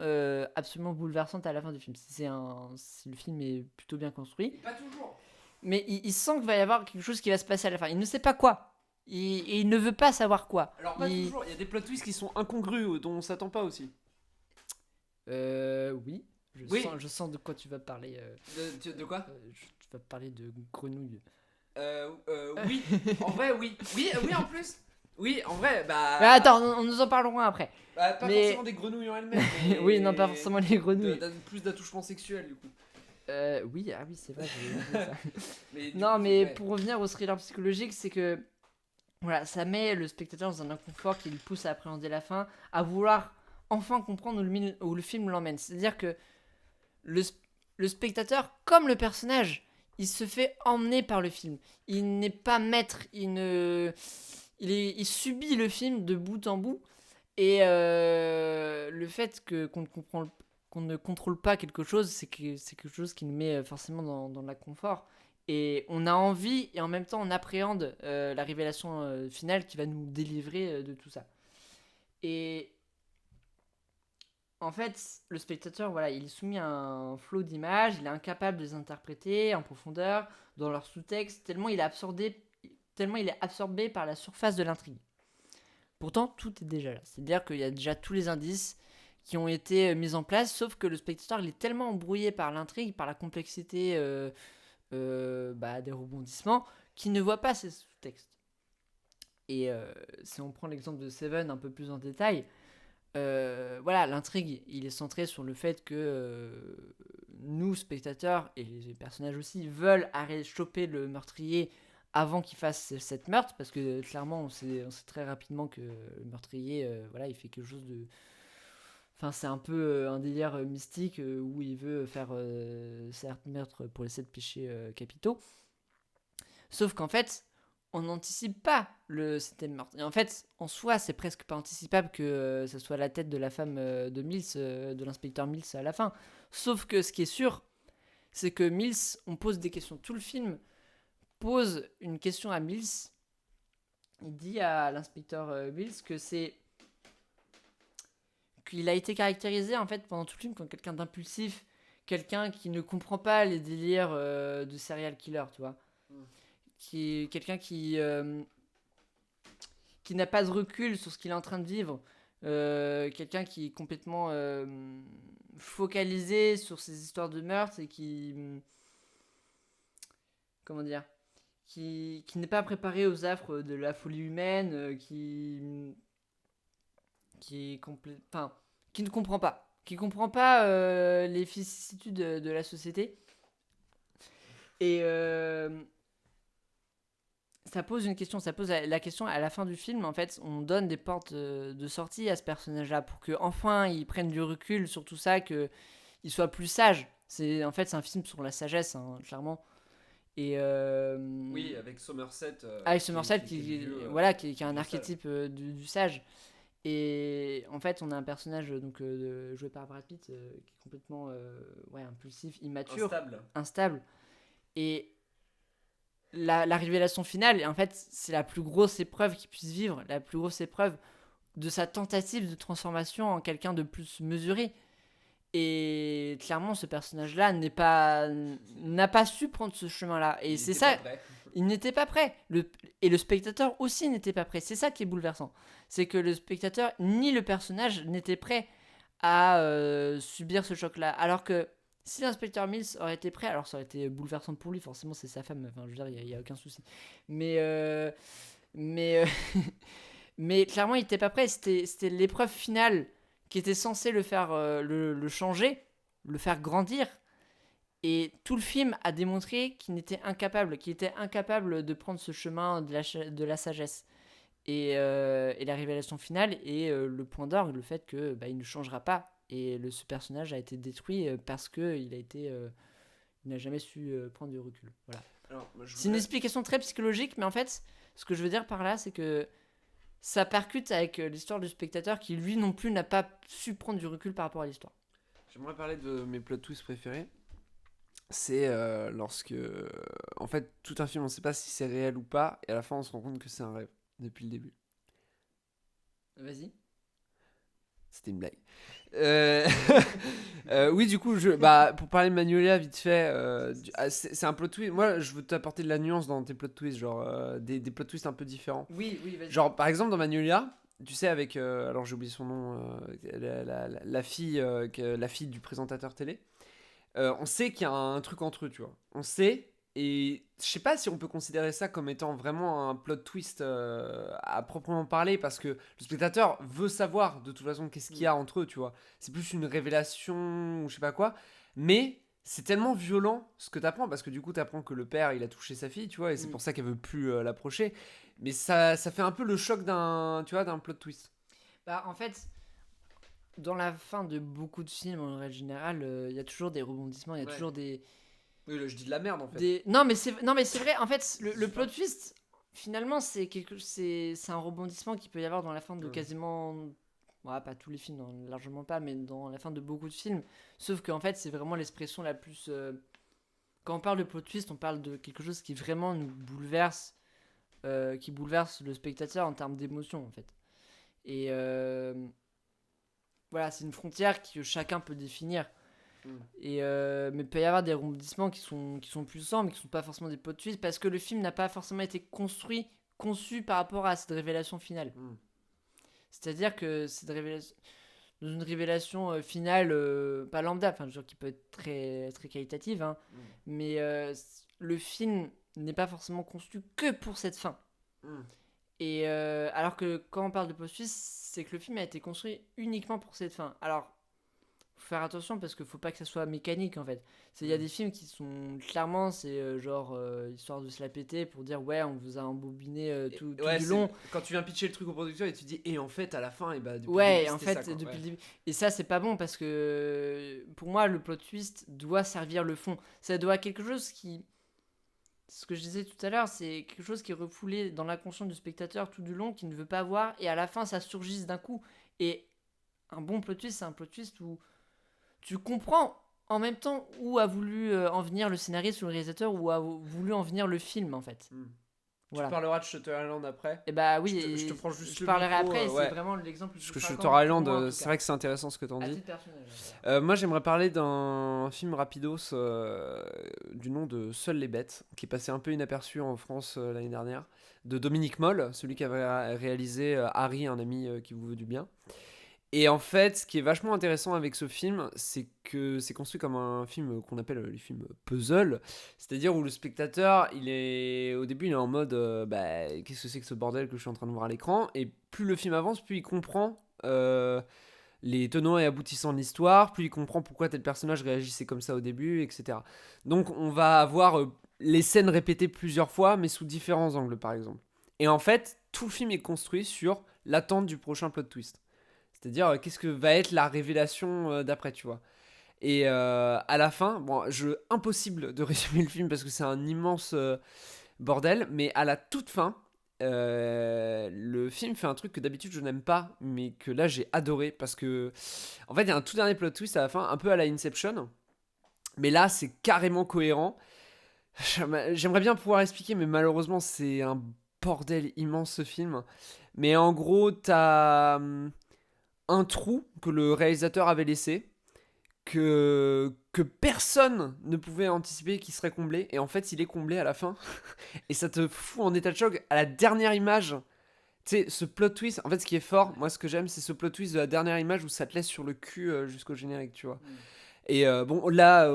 absolument bouleversante à la fin du film. Si le film est plutôt bien construit. Pas toujours. Mais il sent qu'il va y avoir quelque chose qui va se passer à la fin. Il ne sait pas quoi. Et il ne veut pas savoir quoi. Alors pas toujours, il y a des plot twists qui sont incongrus dont on s'attend pas aussi. Oui. Oui. Je sens de quoi tu vas parler. De quoi? Tu vas parler de grenouilles. Oui, en vrai oui. Oui, en plus. Oui, en vrai, bah... Mais attends, nous en parlerons après. Bah, pas mais- forcément des grenouilles en elles-mêmes, mais... Oui, non, pas forcément les grenouilles. Plus d'attouchement sexuel, du coup. Oui, c'est vrai, j'ai oublié ça. Mais, Non, mais pour revenir au thriller psychologique, c'est que voilà, ça met le spectateur dans un inconfort qui le pousse à appréhender la fin, à vouloir enfin comprendre où le film l'emmène. C'est-à-dire que le spectateur, comme le personnage, il se fait emmener par le film. Il n'est pas maître, il subit le film de bout en bout. Et le fait qu'on ne contrôle pas quelque chose, c'est quelque chose qui nous met forcément dans l'inconfort. Et on a envie, et en même temps on appréhende la révélation finale qui va nous délivrer de tout ça. Et en fait, le spectateur, voilà, il est soumis à un flot d'images, il est incapable de les interpréter en profondeur, dans leur sous-texte, tellement il est absorbé par la surface de l'intrigue. Pourtant, tout est déjà là. C'est-à-dire qu'il y a déjà tous les indices qui ont été mis en place, sauf que le spectateur, il est tellement embrouillé par l'intrigue, par la complexité des rebondissements, qu'il ne voit pas ces sous-textes. Et si on prend l'exemple de Seven un peu plus en détail, voilà, l'intrigue, il est centré sur le fait que nous, spectateurs, et les personnages aussi, veulent choper le meurtrier avant qu'il fasse cette meurtre, parce que clairement, on sait très rapidement que le meurtrier, voilà, il fait quelque chose de... Enfin, c'est un peu un délire mystique où il veut faire 7 meurtres pour les 7 péchés capitaux. Sauf qu'en fait, on n'anticipe pas le 7e meurtre. Et en fait, en soi, c'est presque pas anticipable que ce soit la tête de la femme de Mills, de l'inspecteur Mills à la fin. Sauf que ce qui est sûr, c'est que Mills, on pose des questions. Tout le film pose une question à Mills. Il dit à l'inspecteur Mills que c'est qu'il a été caractérisé en fait pendant tout le film comme quelqu'un d'impulsif, quelqu'un qui ne comprend pas les délires de serial killer, tu vois. Qui est quelqu'un qui n'a pas de recul sur ce qu'il est en train de vivre, quelqu'un qui est complètement focalisé sur ces histoires de meurtre et qui comment dire, qui n'est pas préparé aux affres de la folie humaine, qui est enfin, qui ne comprend pas, les vicissitudes de la société. Et ça pose une question, ça pose la question à la fin du film. En fait, on donne des portes de sortie à ce personnage-là pour que enfin il prenne du recul sur tout ça, que il soit plus sage. C'est en fait c'est un film sur la sagesse, hein, clairement. Et Oui, avec Somerset. avec Somerset qui est vieux, voilà, qui a un vieux sage. archétype du sage. Et en fait, on a un personnage donc joué par Brad Pitt qui est complètement ouais, impulsif, immature, instable. Et la révélation finale, en fait, c'est la plus grosse épreuve qu'il puisse vivre, la plus grosse épreuve de sa tentative de transformation en quelqu'un de plus mesuré. Et clairement, ce personnage-là n'a pas su prendre ce chemin-là. Et c'est ça, il n'était pas prêt. Et le spectateur aussi n'était pas prêt. C'est ça qui est bouleversant. C'est que le spectateur ni le personnage n'était prêt à subir ce choc-là. Alors que si l'inspecteur Mills aurait été prêt, alors ça aurait été bouleversant pour lui, forcément c'est sa femme, enfin je veux dire, il n'y a aucun souci. Mais, mais, mais clairement il n'était pas prêt, c'était l'épreuve finale qui était censée le faire le changer, le faire grandir. Et tout le film a démontré qu'il était incapable de prendre ce chemin de la sagesse. Et la révélation finale est le point d'orgue, le fait que il ne changera pas. Et ce personnage a été détruit parce que il n'a jamais su prendre du recul. Voilà. Alors, C'est une explication très psychologique, mais en fait, ce que je veux dire par là, c'est que ça percute avec l'histoire du spectateur qui, lui non plus, n'a pas su prendre du recul par rapport à l'histoire. J'aimerais parler de mes plot twists préférés. C'est lorsque, en fait, tout un film, on ne sait pas si c'est réel ou pas, et à la fin, on se rend compte que c'est un rêve depuis le début. Vas-y. C'était une blague. Oui, du coup, pour parler de Magnolia, vite fait, c'est un plot twist. Moi, je veux t'apporter de la nuance dans tes plot twists, genre des plot twists un peu différents. Oui, vas-y. Genre, par exemple, dans Magnolia, tu sais, avec. Alors, j'ai oublié son nom, la fille du présentateur télé. On sait qu'il y a un truc entre eux, tu vois. On sait, et je sais pas si on peut considérer ça comme étant vraiment un plot twist à proprement parler, parce que le spectateur veut savoir de toute façon qu'est-ce qu'il y a entre eux, tu vois. C'est plus une révélation ou je sais pas quoi, mais c'est tellement violent ce que t'apprends, parce que du coup t'apprends que le père il a touché sa fille, tu vois, et c'est pour ça qu'elle veut plus l'approcher. Mais ça fait un peu le choc d'un plot twist. Bah, en fait, dans la fin de beaucoup de films en règle générale, il y a toujours des rebondissements, il y a toujours des. Oui, là, je dis de la merde en fait. Non, mais c'est vrai, en fait, le plot twist, finalement, c'est un rebondissement qu'il peut y avoir dans la fin de quasiment. Ouais, pas tous les films, non, largement pas, mais dans la fin de beaucoup de films. Sauf qu'en fait, c'est vraiment l'expression la plus. Quand on parle de plot twist, on parle de quelque chose qui vraiment nous bouleverse, qui bouleverse le spectateur en termes d'émotion, en fait. Et voilà, c'est une frontière que chacun peut définir. Et mais il peut y avoir des rebondissements qui sont puissants, mais qui sont pas forcément des plot twists, parce que le film n'a pas forcément été conçu par rapport à cette révélation finale. C'est-à-dire que cette révélation, dans une révélation finale, pas lambda, enfin, qui peut être très, très qualitative, hein, mais le film n'est pas forcément conçu que pour cette fin. Et alors que quand on parle de plot twist, c'est que le film a été construit uniquement pour cette fin. Alors, faut faire attention parce qu'il faut pas que ça soit mécanique en fait. Il y a des films qui sont clairement, c'est genre histoire de se la péter pour dire ouais, on vous a embobiné tout du long. Quand tu viens pitcher le truc au producteur et tu dis et en fait à la fin et bah depuis Ouais, le début, en c'était fait, ça, quoi. depuis le début. Et ça, c'est pas bon parce que pour moi, le plot twist doit servir le fond. Ça doit quelque chose qui. Ce que je disais tout à l'heure, c'est quelque chose qui est refoulé dans l'inconscient du spectateur tout du long, qui ne veut pas voir, et à la fin, ça surgisse d'un coup. Et un bon plot twist, c'est un plot twist où tu comprends en même temps où a voulu en venir le scénariste ou le réalisateur, où a voulu en venir le film, en fait. Voilà. Tu parleras de Shutter Island après. Et bah oui, je te prends juste je le parlerai micro, après, ouais. c'est vraiment l'exemple le plus Parce que frappant Shutter pour moi, en Island, tout c'est cas. vrai que c'est intéressant ce que t'en À dis. titre personnel, moi j'aimerais parler d'un film rapidos du nom de Seules les bêtes, qui est passé un peu inaperçu en France l'année dernière, de Dominique Moll, celui qui avait réalisé Harry, un ami qui vous veut du bien. Et en fait, ce qui est vachement intéressant avec ce film, c'est que c'est construit comme un film qu'on appelle les films puzzle, c'est-à-dire où le spectateur, au début, il est en mode, qu'est-ce que c'est que ce bordel que je suis en train de voir à l'écran, et plus le film avance, plus il comprend les tenants et aboutissants de l'histoire, plus il comprend pourquoi tel personnage réagissait comme ça au début, etc. Donc on va avoir les scènes répétées plusieurs fois, mais sous différents angles, par exemple. Et en fait, tout le film est construit sur l'attente du prochain plot twist. C'est-à-dire, qu'est-ce que va être la révélation d'après, tu vois. Et à la fin, impossible de résumer le film parce que c'est un immense bordel, mais à la toute fin, le film fait un truc que d'habitude je n'aime pas, mais que là j'ai adoré parce que, en fait, il y a un tout dernier plot twist à la fin, un peu à la Inception, mais là c'est carrément cohérent. J'aimerais bien pouvoir expliquer, mais malheureusement c'est un bordel immense ce film. Mais en gros, t'as un trou que le réalisateur avait laissé, que personne ne pouvait anticiper qui serait comblé, et en fait il est comblé à la fin, et ça te fout en état de choc à la dernière image. Tu sais, ce plot twist, en fait ce qui est fort, moi ce que j'aime, c'est ce plot twist de la dernière image où ça te laisse sur le cul jusqu'au générique, tu vois. Et bon, au-delà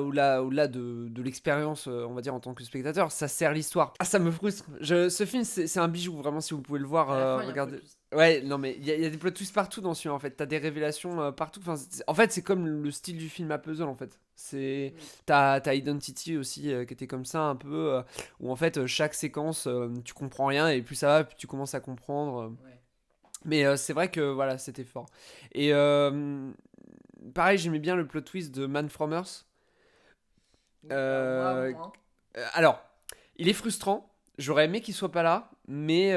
de l'expérience, on va dire, en tant que spectateur, ça sert l'histoire. Ah, ça me frustre. Ce film, c'est un bijou, vraiment, si vous pouvez le voir, regardez. Ouais, non, mais il y a des plot twists partout dans ce film, en fait. T'as des révélations partout. Enfin, en fait, c'est comme le style du film à puzzle, en fait. T'as Identity aussi, qui était comme ça, un peu, où en fait, chaque séquence, tu comprends rien, et plus ça va, plus tu commences à comprendre. Ouais. Mais c'est vrai que, voilà, c'était fort. Et pareil, j'aimais bien le plot twist de Man from Earth. Alors, il est frustrant. J'aurais aimé qu'il soit pas là, mais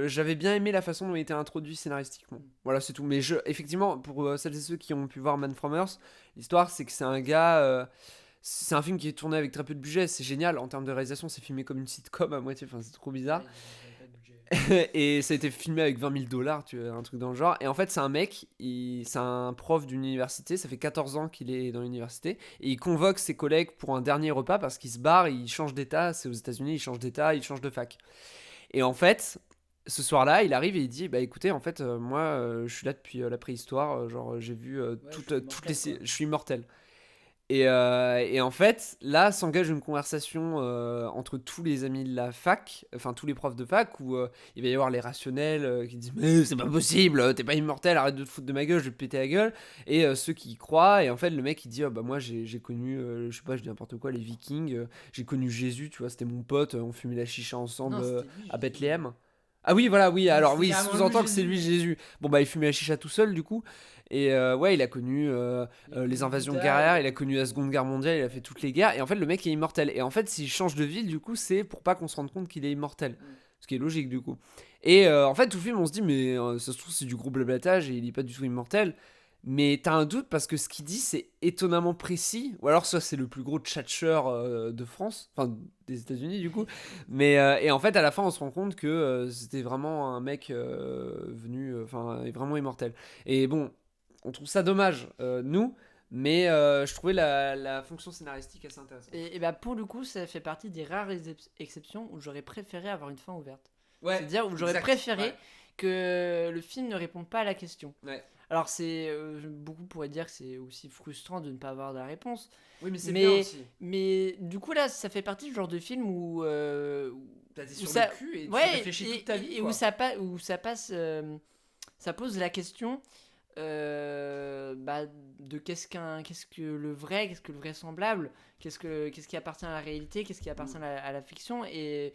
j'avais bien aimé la façon dont il était introduit scénaristiquement. Voilà, c'est tout. Mais effectivement, pour celles et ceux qui ont pu voir Man from Earth, l'histoire c'est que c'est un gars. C'est un film qui est tourné avec très peu de budget. C'est génial en termes de réalisation. C'est filmé comme une sitcom à moitié. Enfin, c'est trop bizarre. Et ça a été filmé avec 20 000 dollars, tu vois, un truc dans le genre. Et en fait, c'est un mec, c'est un prof d'une université, ça fait 14 ans qu'il est dans l'université, et il convoque ses collègues pour un dernier repas parce qu'il se barre, il change d'état, c'est aux États-Unis, il change d'état, il change de fac. Et en fait, ce soir-là, il arrive et il dit, bah écoutez, en fait, moi, je suis là depuis la préhistoire, genre j'ai vu toutes les... Je suis immortel. Et en fait, là s'engage une conversation entre tous les amis de la fac, enfin tous les profs de fac, où il va y avoir les rationnels qui disent mais c'est pas possible, t'es pas immortel, arrête de te foutre de ma gueule, je vais te péter la gueule, et ceux qui y croient. Et en fait, le mec il dit bah moi j'ai connu, je sais pas, je dis n'importe quoi, les Vikings, j'ai connu Jésus, tu vois, c'était mon pote, on fumait la chicha ensemble à Bethléem. Ah oui, voilà, oui, alors oui, sous-entend que c'est lui Jésus. Bon bah il fumait la chicha tout seul du coup. Et ouais, il a connu les invasions guerrières, il a connu la Seconde Guerre mondiale, il a fait toutes les guerres. Et en fait, le mec est immortel. Et en fait, s'il change de ville, du coup, c'est pour pas qu'on se rende compte qu'il est immortel. Ce qui est logique, du coup. Et en fait, tout le film, on se dit, mais ça se trouve, c'est du gros blablatage et il est pas du tout immortel. Mais t'as un doute parce que ce qu'il dit, c'est étonnamment précis. Ou alors, soit c'est le plus gros tchatcheur de France, enfin des États-Unis, du coup. Mais et en fait, à la fin, on se rend compte que c'était vraiment un mec enfin, vraiment immortel. Et bon. On trouve ça dommage, nous, mais je trouvais la fonction scénaristique assez intéressante. Et bah pour le coup, ça fait partie des rares exceptions où j'aurais préféré avoir une fin ouverte. Ouais, c'est-à-dire où j'aurais préféré que le film ne réponde pas à la question. Ouais. Alors beaucoup pourraient dire que c'est aussi frustrant de ne pas avoir la réponse. Oui, mais c'est bien aussi. Mais du coup là, ça fait partie du genre de film où t'as été sur le cul et tu réfléchis toute ta vie. Et où ça passe, ça pose la question. de qu'est-ce que le vrai, qu'est-ce que le vraisemblable, qu'est-ce qui appartient à la réalité, qu'est-ce qui appartient à la fiction. Et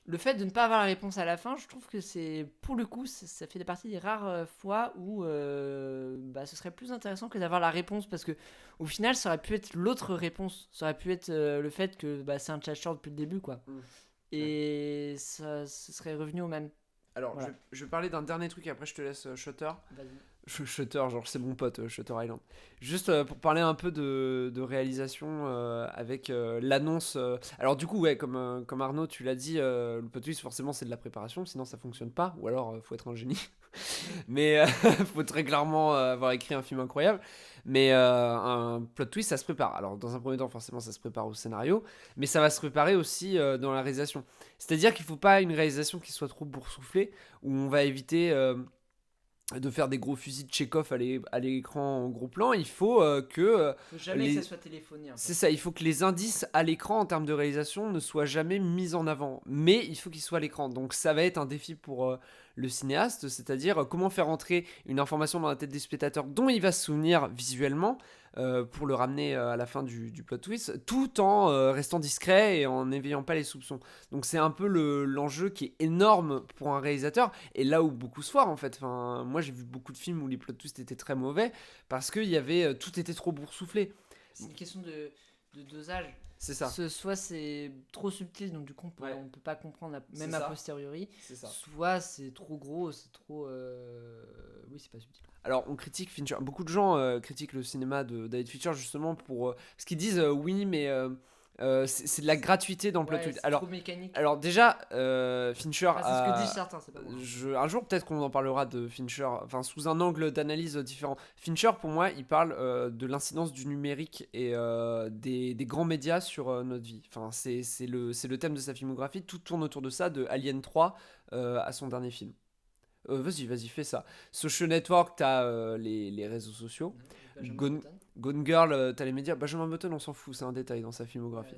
le fait de ne pas avoir la réponse à la fin, je trouve que c'est, pour le coup, ça fait partie des rares fois où ce serait plus intéressant que d'avoir la réponse, parce que au final, ça aurait pu être l'autre réponse. Ça aurait pu être le fait que c'est un chat depuis le début, quoi. Et ça, ce serait revenu au même. Alors, Voilà. je vais parler d'un dernier truc et après je te laisse Shutter. Vas-y. Shutter, genre c'est mon pote, Shutter Island. Juste pour parler un peu de réalisation avec l'annonce. Alors du coup, ouais, comme Arnaud, tu l'as dit, le plot twist, forcément, c'est de la préparation, sinon ça fonctionne pas, ou alors faut être un génie. Mais faut très clairement avoir écrit un film incroyable. Mais un plot twist, ça se prépare. Alors dans un premier temps, forcément, ça se prépare au scénario, mais ça va se préparer aussi dans la réalisation. C'est-à-dire qu'il faut pas une réalisation qui soit trop boursouflée, où on va éviter de faire des gros fusils de Tchekhov à l'écran en gros plan. Il faut que Faut jamais que ça soit téléphoné. c'est ça, il faut que les indices à l'écran en termes de réalisation ne soient jamais mis en avant, mais il faut qu'ils soient à l'écran. Donc ça va être un défi pour le cinéaste, c'est-à-dire comment faire entrer une information dans la tête des spectateurs dont il va se souvenir visuellement pour le ramener à la fin du plot twist, tout en restant discret et en n'éveillant pas les soupçons. Donc c'est un peu l'enjeu qui est énorme pour un réalisateur, et là où beaucoup se foirent en fait. Enfin, moi j'ai vu beaucoup de films où les plot twists étaient très mauvais parce qu'il y avait tout était trop boursouflé. C'est une question de dosage. C'est ça. Soit c'est trop subtil, donc du coup on peut pas comprendre même C'est a ça. posteriori. C'est ça. Soit c'est trop gros, c'est trop. Oui, c'est pas subtil. Alors on critique Fincher. Beaucoup de gens critiquent le cinéma de David Fincher justement pour parce qu'ils disent oui mais c'est de la gratuité dans le plot twist. C'est trop mécanique. Alors déjà Fincher c'est ce que disent certains, c'est pas moi. un jour peut-être qu'on en parlera de Fincher, enfin sous un angle d'analyse différent. Fincher pour moi il parle de l'incidence du numérique et des grands médias sur notre vie. Enfin c'est le thème de sa filmographie. Tout tourne autour de ça, de Alien 3 à son dernier film. Vas-y, fais ça. Social Network, t'as les réseaux sociaux. Gone Girl, t'as les médias. Benjamin Button, on s'en fout, c'est un détail dans sa filmographie.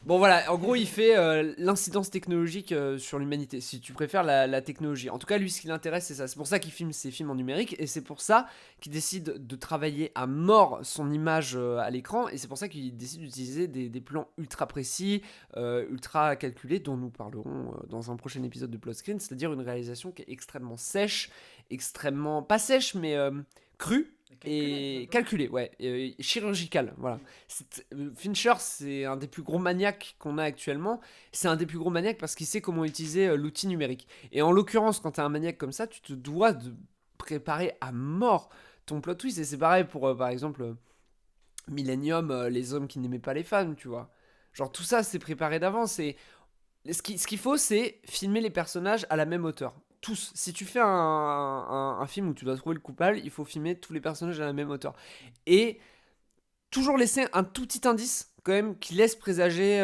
Bon voilà, en gros il fait l'incidence technologique sur l'humanité, si tu préfères la technologie. En tout cas lui ce qui l'intéresse c'est ça, c'est pour ça qu'il filme ses films en numérique, et c'est pour ça qu'il décide de travailler à mort son image à l'écran, et c'est pour ça qu'il décide d'utiliser des plans ultra précis, ultra calculés, dont nous parlerons dans un prochain épisode de Plot Screen, c'est-à-dire une réalisation qui est extrêmement sèche, extrêmement, pas sèche mais crue, et calculé, ouais, chirurgical, voilà. Fincher, c'est un des plus gros maniaques qu'on a actuellement. C'est un des plus gros maniaques parce qu'il sait comment utiliser l'outil numérique. Et en l'occurrence, quand t'es un maniaque comme ça, tu te dois de préparer à mort ton plot twist. Et c'est pareil pour, par exemple, Millennium, les hommes qui n'aimaient pas les femmes, tu vois. Genre tout ça, c'est préparé d'avance. Et ce qu'il faut, c'est filmer les personnages à la même hauteur. Tous. Si tu fais un film où tu dois trouver le coupable, il faut filmer tous les personnages à la même hauteur. Et toujours laisser un tout petit indice quand même qui laisse présager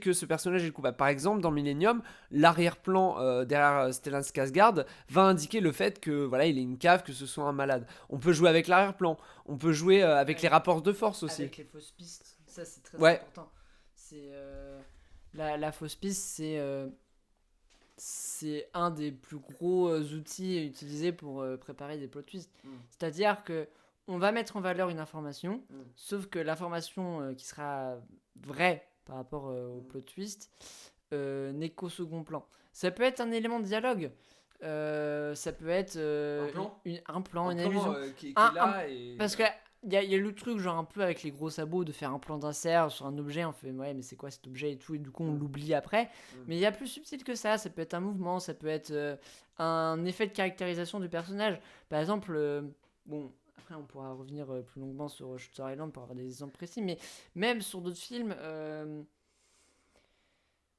que ce personnage est le coupable. Par exemple, dans Millennium, l'arrière-plan derrière Stellan Skarsgård va indiquer le fait que voilà, il est une cave, que ce soit un malade. On peut jouer avec l'arrière-plan, on peut jouer avec les rapports de force aussi. Avec les fausses pistes, ça c'est très important. C'est la fausse piste, c'est un des plus gros outils utilisés pour préparer des plot twists. C'est-à-dire que on va mettre en valeur une information, sauf que l'information qui sera vraie par rapport au plot twist n'est qu'au second plan. Ça peut être un élément de dialogue, ça peut être un plan, une allusion. Qui est là et... Parce que il y a le truc genre un peu avec les gros sabots de faire un plan d'insert sur un objet, on fait ouais mais c'est quoi cet objet et tout, et du coup on l'oublie après. Mais il y a plus subtil que ça peut être un mouvement, ça peut être un effet de caractérisation du personnage. Par exemple, bon après on pourra revenir plus longuement sur Shutter Island pour avoir des exemples précis, mais même sur d'autres films,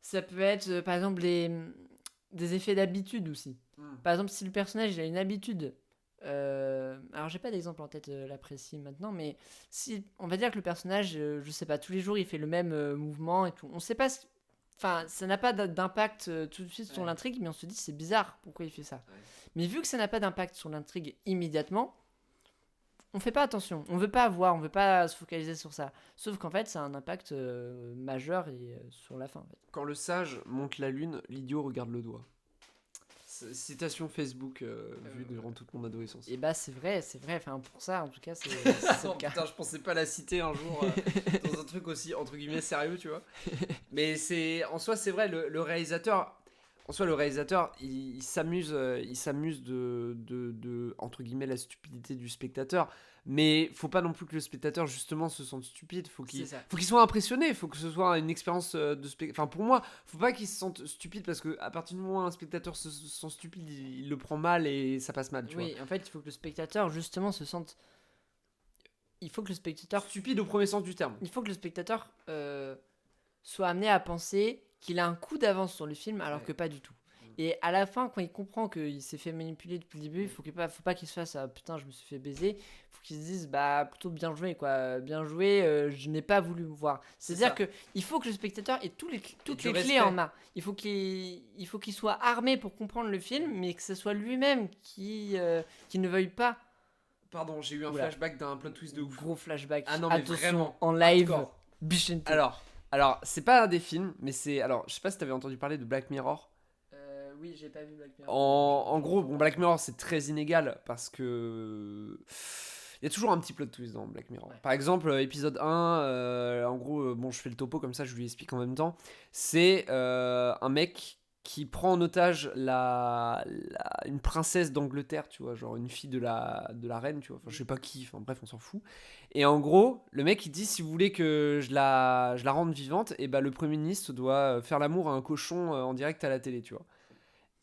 ça peut être par exemple des effets d'habitude aussi. Par exemple si le personnage il a une habitude, alors j'ai pas d'exemple en tête là précis maintenant, mais si on va dire que le personnage je sais pas, tous les jours il fait le même mouvement et tout, on sait pas enfin ça n'a pas d'impact tout de suite sur l'intrigue, mais on se dit c'est bizarre pourquoi il fait ça. Mais vu que ça n'a pas d'impact sur l'intrigue immédiatement, on fait pas attention, on veut pas se focaliser sur ça, sauf qu'en fait ça a un impact majeur et sur la fin en fait. Quand le sage monte la lune, l'idiot regarde le doigt. Citation Facebook vue durant toute mon adolescence. Et bah c'est vrai, enfin pour ça en tout cas c'est Oh, le cas. putain, je pensais pas la citer un jour dans un truc aussi entre guillemets sérieux, tu vois. Mais en soi c'est vrai, le réalisateur, il s'amuse de entre guillemets la stupidité du spectateur. Mais faut pas non plus que le spectateur justement se sente stupide. Faut qu'il soit impressionné. Faut que ce soit une expérience de spectateur. Enfin pour moi, faut pas qu'il se sente stupide parce que à partir du moment où un spectateur se sent stupide, il le prend mal et ça passe mal. Tu vois. Oui, en fait il faut que le spectateur justement se sente. Il faut que le spectateur. Stupide au premier sens du terme. Il faut que le spectateur soit amené à penser qu'il a un coup d'avance sur le film alors que pas du tout. Et à la fin, quand il comprend qu'il s'est fait manipuler depuis le début, il faut pas qu'il se fasse ah, putain, je me suis fait baiser. Faut qu'il se dise bah plutôt bien joué quoi, bien joué. Je n'ai pas voulu voir. C'est-à-dire que il faut que le spectateur ait toutes les clés en main. Il faut qu'il soit armé pour comprendre le film, mais que ce soit lui-même qui ne veuille pas. Pardon, j'ai eu un flashback d'un plot twist de ouf. Gros flashback. Ah non mais vraiment en live. hardcore. Bichente. Alors c'est pas un des films, mais c'est alors je sais pas si t'avais entendu parler de Black Mirror. Oui, j'ai pas vu Black Mirror. En gros, bon, Black Mirror c'est très inégal parce que il y a toujours un petit plot twist dans Black Mirror. Ouais. Par exemple, épisode 1, en gros, bon, je fais le topo comme ça, je lui explique en même temps. C'est un mec qui prend en otage une princesse d'Angleterre, tu vois, genre une fille de la reine, tu vois. Enfin, je sais pas qui, enfin bref, on s'en fout. Et en gros, le mec il dit si vous voulez que je la rende vivante, et bah le premier ministre doit faire l'amour à un cochon en direct à la télé, tu vois.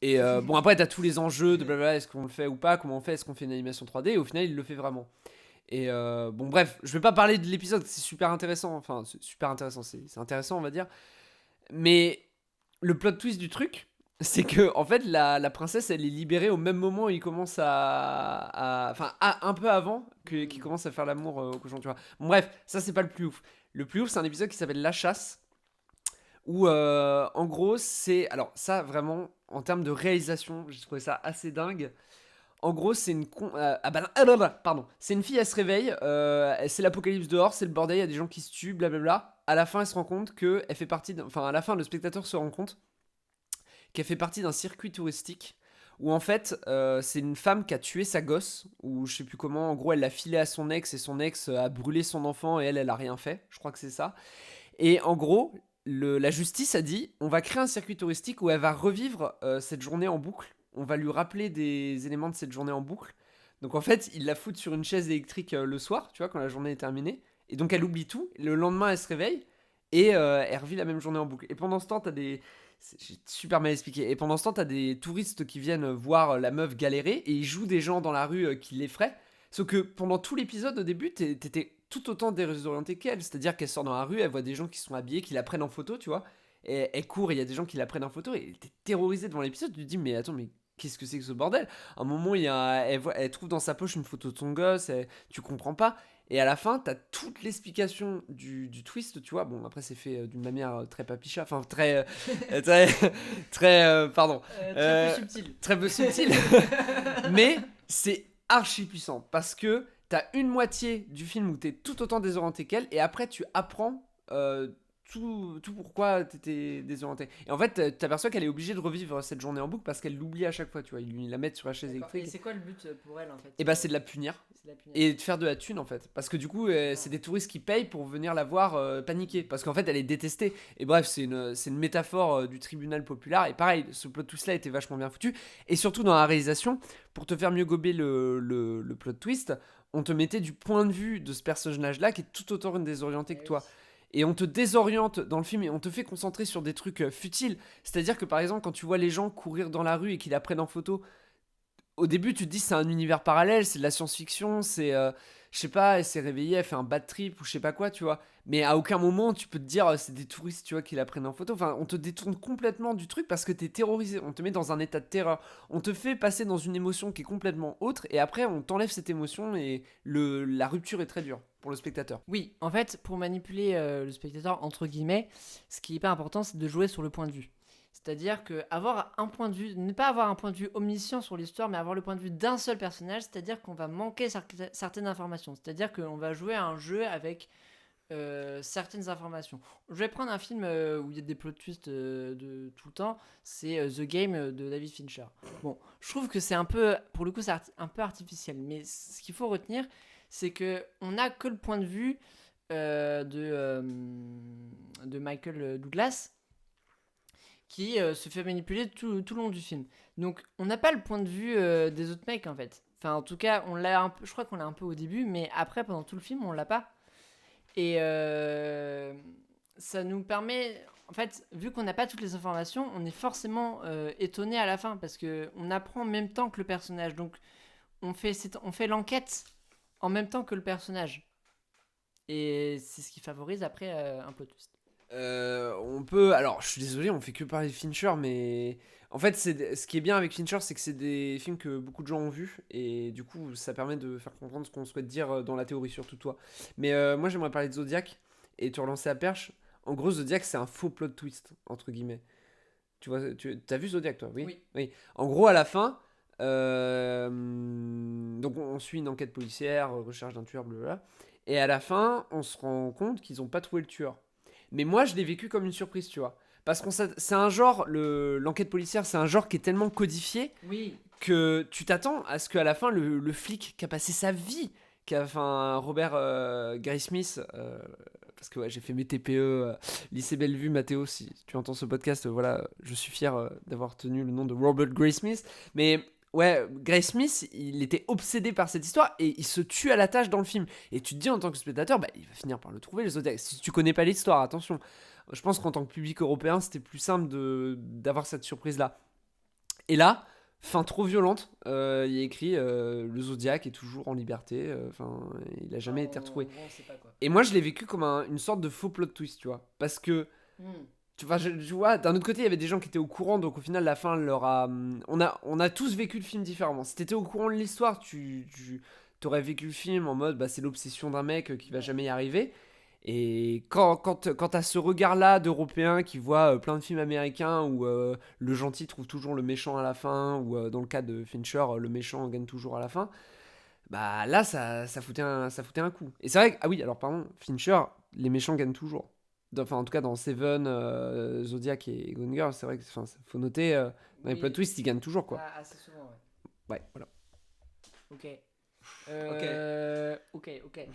Et bon, après, t'as tous les enjeux de blablabla, est-ce qu'on le fait ou pas, comment on fait, est-ce qu'on fait une animation 3D, et au final, il le fait vraiment. Et bon, bref, je vais pas parler de l'épisode, c'est super intéressant, enfin, c'est super intéressant, c'est intéressant, on va dire. Mais le plot twist du truc, c'est que, en fait, la princesse, elle est libérée au même moment où il commence enfin, un peu avant qu'il commence à faire l'amour au cochon, tu vois. Bon, bref, ça, c'est pas le plus ouf. Le plus ouf, c'est un épisode qui s'appelle La Chasse, où, en gros, c'est... Alors, ça, vraiment, en termes de réalisation, j'ai trouvé ça assez dingue. En gros, c'est une pardon. C'est une fille, elle se réveille, c'est l'apocalypse dehors, c'est le bordel, il y a des gens qui se tuent, blablabla. À la fin, elle se rend compte que elle fait partie enfin, à la fin, le spectateur se rend compte qu'elle fait partie d'un circuit touristique où en fait, c'est une femme qui a tué sa gosse, ou je sais plus comment. En gros, elle l'a filé à son ex et son ex a brûlé son enfant et elle a rien fait. Je crois que c'est ça. Et en gros, la justice a dit on va créer un circuit touristique où elle va revivre cette journée en boucle. On va lui rappeler des éléments de cette journée en boucle. Donc en fait, ils la foutent sur une chaise électrique le soir, tu vois, quand la journée est terminée. Et donc elle oublie tout. Le lendemain, elle se réveille et elle revit la même journée en boucle. Et pendant ce temps, t'as des... J'ai super mal expliqué. Et pendant ce temps, t'as des touristes qui viennent voir la meuf galérer et ils jouent des gens dans la rue qui l'effraient. Sauf que pendant tout l'épisode, au début, t'étais tout autant désorienté qu'elle. C'est-à-dire qu'elle sort dans la rue, elle voit des gens qui sont habillés, qui la prennent en photo, tu vois. Et elle court, il y a des gens qui la prennent en photo et t'es terrorisé devant l'épisode. Tu te dis, mais attends, mais qu'est-ce que c'est que ce bordel? À un moment, elle trouve dans sa poche une photo de son gosse, tu comprends pas. Et à la fin, t'as toute l'explication du twist, tu vois. Bon, après, c'est fait d'une manière très papicha, enfin, pardon. Très peu subtil. Très peu subtil. Mais c'est archi puissant parce que t'as une moitié du film où t'es tout autant désorienté qu'elle et après, tu apprends tout pourquoi t'étais désorienté. Et en fait, t'aperçois qu'elle est obligée de revivre cette journée en boucle parce qu'elle l'oublie à chaque fois, tu vois. Ils lui la mettent sur la chaise électrique. Et c'est quoi le but pour elle en fait? Et bah, c'est de la punir. Et de faire de la thune en fait. Parce que du coup, c'est des touristes qui payent pour venir la voir paniquer. Parce qu'en fait, elle est détestée. Et bref, c'est une métaphore du tribunal populaire. Et pareil, ce plot twist là était vachement bien foutu. Et surtout dans la réalisation, pour te faire mieux gober le plot twist, on te mettait du point de vue de ce personnage là qui est tout autant désorienté que toi. Et on te désoriente dans le film et on te fait concentrer sur des trucs futiles. C'est-à-dire que par exemple, quand tu vois les gens courir dans la rue et qu'ils la prennent en photo, au début tu te dis c'est un univers parallèle, c'est de la science-fiction, c'est... je sais pas, elle s'est réveillée, elle fait un bad trip ou je sais pas quoi, tu vois. Mais à aucun moment tu peux te dire c'est des touristes, tu vois, qui la prennent en photo. Enfin, on te détourne complètement du truc parce que t'es terrorisé. On te met dans un état de terreur. On te fait passer dans une émotion qui est complètement autre et après on t'enlève cette émotion et la rupture est très dure pour le spectateur. Oui, en fait, pour manipuler le spectateur, entre guillemets, ce qui est hyper important, c'est de jouer sur le point de vue. C'est-à-dire que avoir un point de vue, ne pas avoir un point de vue omniscient sur l'histoire, mais avoir le point de vue d'un seul personnage, c'est-à-dire qu'on va manquer certaines informations. C'est-à-dire qu'on va jouer à un jeu avec certaines informations. Je vais prendre un film où il y a des plot twists de tout le temps, c'est The Game de David Fincher. Bon, je trouve que c'est un peu, pour le coup, c'est un peu artificiel, mais ce qu'il faut retenir, c'est que on n'a que le point de vue de Michael Douglas qui se fait manipuler tout le long du film. Donc, on n'a pas le point de vue des autres mecs en fait. Enfin, en tout cas, on l'a un peu, je crois qu'on l'a un peu au début, mais après, pendant tout le film, on l'a pas. Et ça nous permet, en fait, vu qu'on n'a pas toutes les informations, on est forcément étonné à la fin parce que on apprend en même temps que le personnage. Donc, on fait l'enquête en même temps que le personnage. Et c'est ce qui favorise après un plot twist. On peut. Alors, je suis désolé, on fait que parler de Fincher, mais en fait, ce qui est bien avec Fincher, c'est que c'est des films que beaucoup de gens ont vus, et du coup, ça permet de faire comprendre ce qu'on souhaite dire dans la théorie, surtout toi. Mais moi, j'aimerais parler de Zodiac et te relancer la perche. En gros, Zodiac, c'est un faux plot twist, entre guillemets. Tu vois, t'as vu Zodiac, toi? Oui. Oui. Oui. En gros, à la fin, donc on suit une enquête policière, recherche d'un tueur, blablabla. Et à la fin, on se rend compte qu'ils ont pas trouvé le tueur. Mais moi, je l'ai vécu comme une surprise, tu vois. Parce qu'on c'est un genre, l'enquête policière, c'est un genre qui est tellement codifié Oui. que tu t'attends à ce qu'à la fin, le flic qui a passé sa vie, enfin Robert Graysmith, parce que ouais, j'ai fait mes TPE, lycée Bellevue, Mathéo, si tu entends ce podcast, voilà, je suis fier d'avoir tenu le nom de Robert Graysmith. Mais ouais, Graysmith, il était obsédé par cette histoire et il se tue à la tâche dans le film. Et tu te dis en tant que spectateur, bah, il va finir par le trouver, le Zodiac. Si tu connais pas l'histoire, attention. Je pense qu'en tant que public européen, c'était plus simple d'avoir cette surprise-là. Et là, fin trop violente, il y a écrit le Zodiac est toujours en liberté, enfin, il a jamais été retrouvé. On sait pas quoi. Et moi, je l'ai vécu comme une sorte de faux plot twist, tu vois. Parce que, tu vois, je vois, d'un autre côté, il y avait des gens qui étaient au courant, donc au final, la fin leur a. On a tous vécu le film différemment. Si t'étais au courant de l'histoire, tu t'aurais vécu le film en mode, bah, c'est l'obsession d'un mec qui va jamais y arriver. Et quand t'as ce regard-là d'Européen qui voit plein de films américains où le gentil trouve toujours le méchant à la fin, ou dans le cas de Fincher, le méchant gagne toujours à la fin, bah là, ça foutait un coup. Et c'est vrai que, ah oui, alors pardon, Fincher, les méchants gagnent toujours. Enfin, en tout cas, dans Seven, Zodiac et Gone Girl, c'est vrai que faut noter, dans les plot twists, ils gagnent toujours, quoi. Assez souvent, ouais. Ouais, voilà. Ok. Ok. Ok.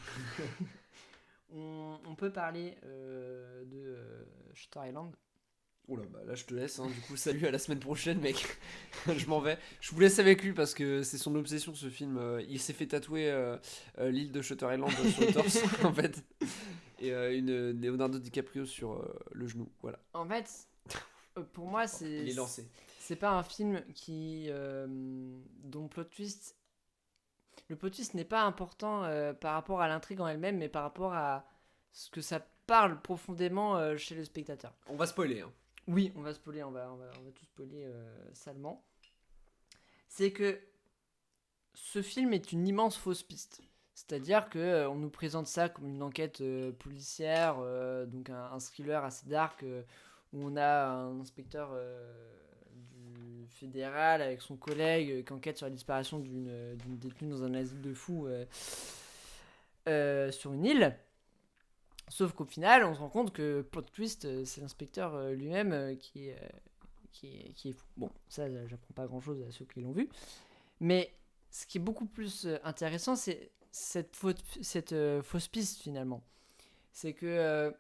On peut parler de Shutter Island. Oula, bah là je te laisse, hein. Du coup, salut, à la semaine prochaine, mec. Je m'en vais. Je vous laisse avec lui parce que c'est son obsession, ce film. Il s'est fait tatouer l'île de Shutter Island sur le torse, en fait. Et une Leonardo DiCaprio sur le genou. Voilà. En fait, pour moi, Il est lancé. c'est pas un film dont le plot twist. Le plot twist n'est pas important par rapport à l'intrigue en elle-même, mais par rapport à ce que ça parle profondément chez le spectateur. On va spoiler, hein. Oui, on va spoiler, on va tout spoiler salement. C'est que ce film est une immense fausse piste. C'est-à-dire que on nous présente ça comme une enquête policière, donc un thriller assez dark, où on a un inspecteur du fédéral avec son collègue qui enquête sur la disparition d'une détenue dans un asile de fous sur une île. Sauf qu'au final, on se rend compte que plot twist, c'est l'inspecteur lui-même qui est fou. Bon, ça, j'apprends pas grand-chose à ceux qui l'ont vu. Mais ce qui est beaucoup plus intéressant, c'est cette fausse piste finalement. C'est que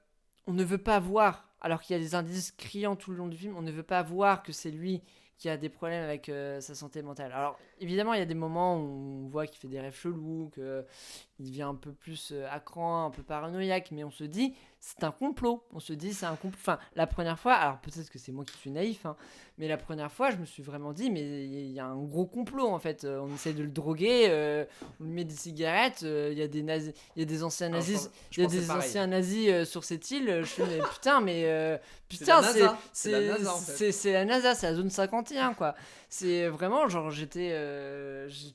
on ne veut pas voir, alors qu'il y a des indices criants tout le long du film, on ne veut pas voir que c'est lui qui a des problèmes avec sa santé mentale. Alors évidemment, il y a des moments où on voit qu'il fait des rêves chelous, qu'il devient un peu plus à cran, un peu paranoïaque, mais on se dit c'est un complot. On se dit c'est un complot. Enfin, la première fois, alors peut-être que c'est moi qui suis naïf, hein, mais la première fois, je me suis vraiment dit mais il y a un gros complot en fait. On essaie de le droguer, on lui met des cigarettes, il y a des nazis, il y a des anciens nazis, il y a des anciens nazis sur cette île. Je fais mais putain, c'est la NASA, en fait. c'est la NASA, c'est la zone 51 quoi. C'est vraiment genre j'étais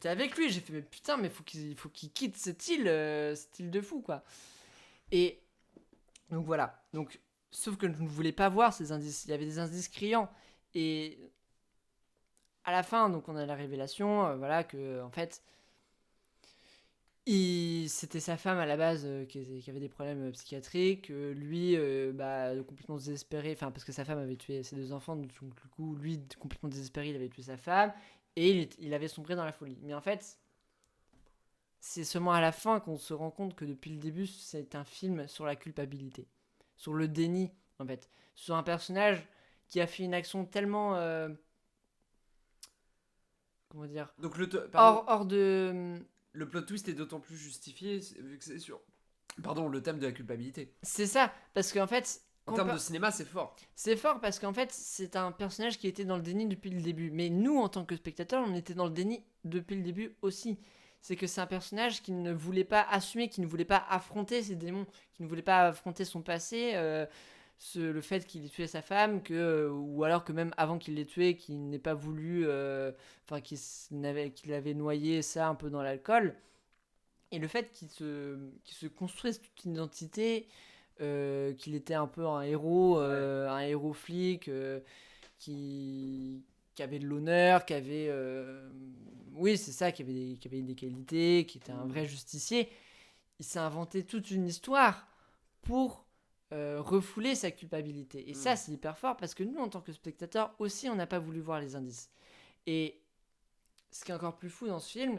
avec lui, j'ai fait mais putain mais faut qu'il quitte cette île de fou quoi. Et donc voilà. Donc sauf que je ne voulais pas voir ces indices, il y avait des indices criants et à la fin donc on a la révélation voilà que en fait C'était sa femme à la base qui avait des problèmes psychiatriques. Lui, complètement désespéré, enfin parce que sa femme avait tué ses 2 enfants, donc du coup, lui, complètement désespéré, il avait tué sa femme et il avait sombré dans la folie. Mais en fait, c'est seulement à la fin qu'on se rend compte que depuis le début, c'est un film sur la culpabilité, sur le déni, en fait, sur un personnage qui a fait une action tellement, comment dire, Donc pardon, hors de. le plot twist est d'autant plus justifié vu que c'est sur pardon, le thème de la culpabilité. C'est ça, parce qu'en fait, En termes de cinéma, c'est fort. c'est fort parce qu'en fait, c'est un personnage qui était dans le déni depuis le début. Mais nous, en tant que spectateurs, on était dans le déni depuis le début aussi. C'est que c'est un personnage qui ne voulait pas assumer, qui ne voulait pas affronter ses démons, qui ne voulait pas affronter son passé, le fait qu'il ait tué sa femme, ou alors que même avant qu'il l'ait tué, qu'il n'ait pas voulu, qu'il avait noyé ça un peu dans l'alcool. Et le fait qu'il se construise toute une identité, qu'il était un peu un héros flic, qui avait de l'honneur, oui, c'est ça, qui avait des qualités, qui était un vrai justicier. Il s'est inventé toute une histoire pour refouler sa culpabilité. Et ça, c'est hyper fort parce que nous, en tant que spectateurs, aussi, on n'a pas voulu voir les indices. Et ce qui est encore plus fou dans ce film,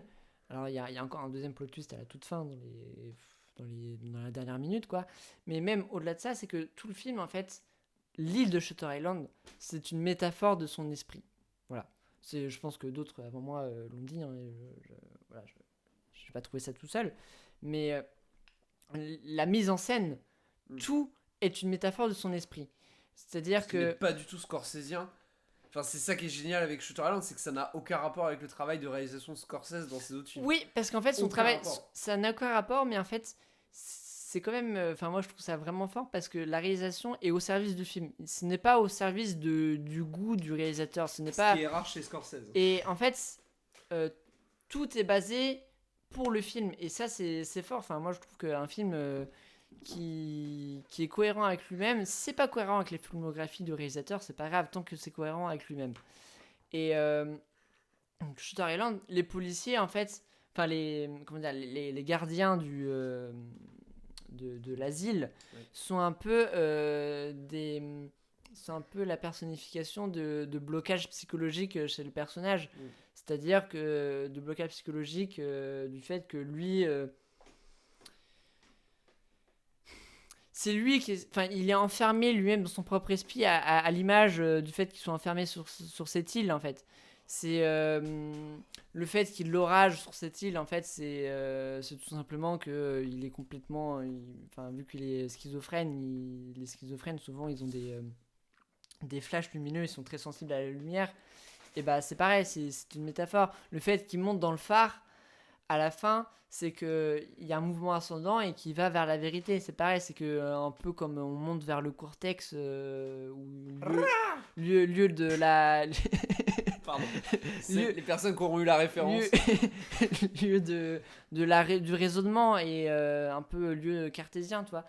alors il y a encore un deuxième plot twist à la toute fin, dans la dernière minute, quoi. Mais même au-delà de ça, c'est que tout le film, en fait, l'île de Shutter Island, c'est une métaphore de son esprit. Voilà. Je pense que d'autres avant moi l'ont dit. Hein, je n'ai pas trouvé ça tout seul. Mais la mise en scène, tout est une métaphore de son esprit. C'est-à-dire que. n'est pas du tout scorsésien. Enfin, c'est ça qui est génial avec Shutter Island, c'est que ça n'a aucun rapport avec le travail de réalisation de Scorsese dans ses autres films. Oui, parce qu'en fait, son travail, ça n'a aucun rapport, mais en fait, c'est quand même. Enfin, moi, je trouve ça vraiment fort parce que la réalisation est au service du film. Ce n'est pas au service du goût du réalisateur. Ce n'est pas. Qui est rare chez Scorsese. Et en fait, tout est basé pour le film. Et ça, c'est fort. Enfin, moi, je trouve qu'un film qui est cohérent avec lui-même, si c'est pas cohérent avec les filmographies du réalisateur, c'est pas grave tant que c'est cohérent avec lui-même. Et Shutter Island, les policiers, en fait, enfin, les gardiens de l'asile sont un peu c'est un peu la personnification de blocage psychologique chez le personnage. C'est-à-dire que de blocage psychologique du fait que lui. C'est lui il est enfermé lui-même dans son propre esprit à l'image du fait qu'il soit enfermé sur cette île, en fait. C'est le fait qu'il l'orage sur cette île, en fait, c'est tout simplement que il est complètement. Vu qu'il est schizophrène, les schizophrènes, souvent, ils ont des flashs lumineux, ils sont très sensibles à la lumière. Et bah, c'est pareil, c'est une métaphore. Le fait qu'il monte dans le phare, à la fin, c'est qu'il y a un mouvement ascendant et qui va vers la vérité. C'est pareil, c'est que un peu comme on monte vers le cortex, lieu de la. Pardon. Les personnes qui auront eu la référence. lieu du raisonnement et un peu lieu cartésien, tu vois.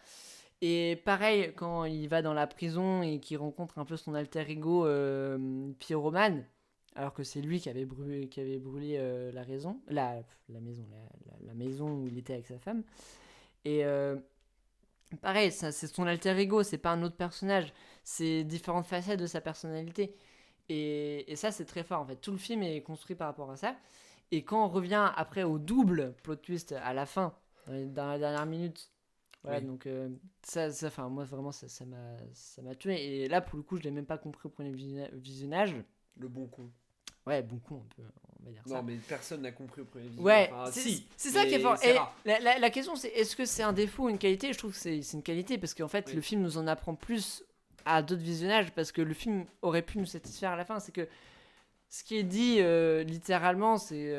Et pareil, quand il va dans la prison et qu'il rencontre un peu son alter ego pyromane, alors que c'est lui qui avait brûlé la maison où il était avec sa femme. Et pareil, ça, c'est son alter ego, c'est pas un autre personnage, c'est différentes facettes de sa personnalité. Et ça, c'est très fort, en fait. Tout le film est construit par rapport à ça. Et quand on revient après au double plot twist à la fin, dans la dernière minute, voilà, donc moi vraiment, ça m'a tué. Et là, pour le coup, je l'ai même pas compris au premier visionnage. Le bon con. Ouais, bon con, on va dire ça. Non, mais personne n'a compris au premier visionnage. Ouais, enfin, c'est ça qui est fort. Et la question, c'est est-ce que c'est un défaut ou une qualité ? Je trouve que c'est une qualité parce qu'en fait, le film nous en apprend plus à d'autres visionnages parce que le film aurait pu nous satisfaire à la fin. C'est que ce qui est dit littéralement, c'est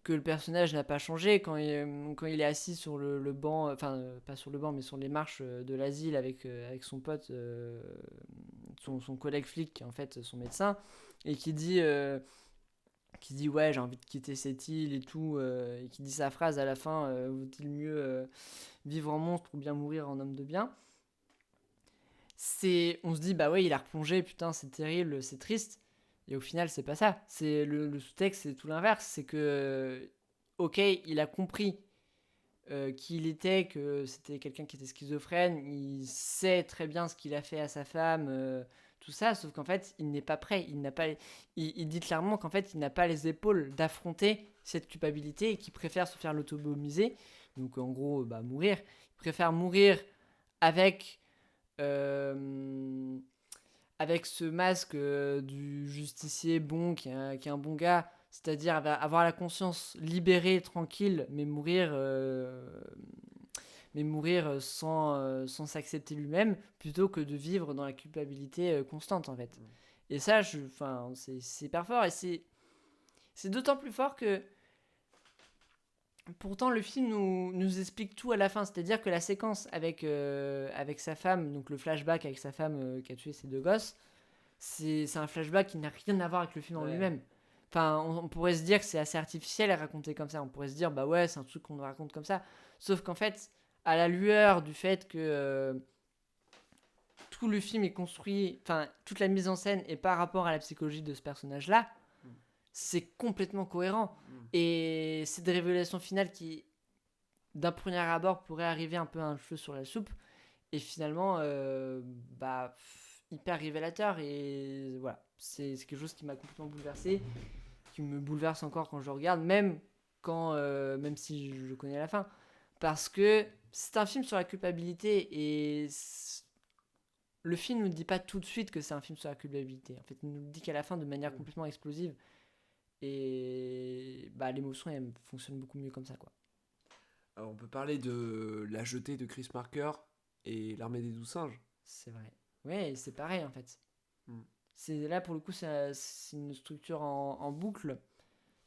que le personnage n'a pas changé quand il est assis sur le banc, enfin pas sur le banc mais sur les marches de l'asile avec son pote, son collègue flic qui est en fait son médecin, et qui dit ouais, j'ai envie de quitter cette île et tout, et qui dit sa phrase à la fin, vaut-il mieux vivre en monstre ou bien mourir en homme de bien. On se dit bah ouais, il a replongé, putain c'est terrible, c'est triste. Et au final, c'est pas ça. C'est le sous-texte, c'est tout l'inverse. C'est que, ok, il a compris qui il était, que c'était quelqu'un qui était schizophrène, il sait très bien ce qu'il a fait à sa femme, tout ça, sauf qu'en fait, il n'est pas prêt, il dit clairement qu'en fait, il n'a pas les épaules d'affronter cette culpabilité et qu'il préfère se faire lobotomiser, donc en gros, mourir. Il préfère mourir avec, euh, avec ce masque du justicier bon, qui est un bon gars, c'est-à-dire avoir la conscience libérée, tranquille, mais mourir sans s'accepter lui-même, plutôt que de vivre dans la culpabilité constante, en fait. Et ça, c'est hyper fort, et c'est d'autant plus fort que pourtant le film nous explique tout à la fin, c'est-à-dire que la séquence avec sa femme, donc le flashback avec sa femme qui a tué ses deux gosses, c'est un flashback qui n'a rien à voir avec le film en lui-même. Enfin, on pourrait se dire que c'est assez artificiel à raconter comme ça, on pourrait se dire bah ouais c'est un truc qu'on raconte comme ça, sauf qu'en fait à la lueur du fait que tout le film est construit, enfin toute la mise en scène est par rapport à la psychologie de ce personnage-là, c'est complètement cohérent. Et c'est des révélations finales qui, d'un premier abord, pourraient arriver un peu un cheveu sur la soupe. Et finalement, hyper révélateur. Et voilà, c'est quelque chose qui m'a complètement bouleversé, qui me bouleverse encore quand je regarde, même si je connais la fin. Parce que c'est un film sur la culpabilité et le film ne nous dit pas tout de suite que c'est un film sur la culpabilité. En fait, il nous dit qu'à la fin, de manière complètement explosive. Et l'émotion, elle fonctionne beaucoup mieux comme ça, quoi. Alors, on peut parler de La Jetée de Chris Marker et L'Armée des 12 singes. C'est vrai. Ouais, c'est pareil, en fait. C'est, là, pour le coup, c'est une structure en boucle.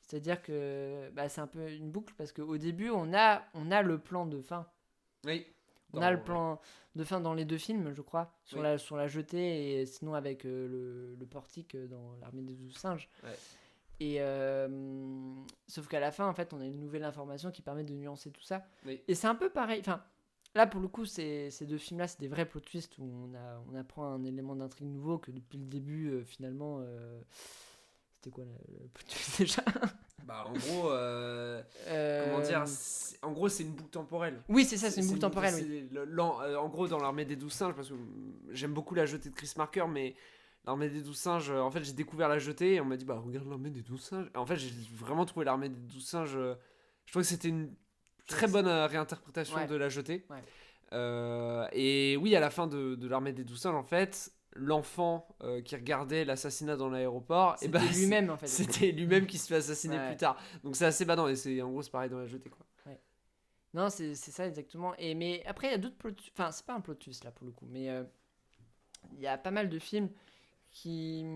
C'est-à-dire que c'est un peu une boucle parce qu'au début, on a le plan de fin. Oui. On a le plan de fin dans les deux films, je crois, sur la jetée et sinon avec le portique dans L'Armée des 12 singes. Ouais. Et sauf qu'à la fin, en fait, on a une nouvelle information qui permet de nuancer tout ça. Oui. Et c'est un peu pareil. Enfin, là, pour le coup, ces deux films-là, c'est des vrais plot twists où on apprend un élément d'intrigue nouveau que depuis le début, finalement, c'était quoi le plot twist déjà? En gros, comment dire, en gros, c'est une boucle temporelle. Oui, c'est ça, c'est une boucle temporelle. Oui. En gros, dans L'Armée des 12 singes, parce que j'aime beaucoup La Jetée de Chris Marker, mais L'Armée des 12 singes, en fait, j'ai découvert La Jetée et on m'a dit, regarde L'Armée des 12 singes. En fait, j'ai vraiment trouvé L'Armée des 12 singes. Je trouve que c'était une très bonne réinterprétation de La Jetée. Ouais. Et oui, à la fin de L'Armée des 12 singes, en fait, l'enfant qui regardait l'assassinat dans l'aéroport, c'était lui-même, en fait. C'était lui-même qui se fait assassiner plus tard. Donc c'est assez badant et en gros, c'est pareil dans La Jetée, quoi. Ouais. Non, c'est ça exactement. Mais après, il y a d'autres plot twists. Enfin, c'est pas un plot twist là pour le coup, mais il y a pas mal de films qui.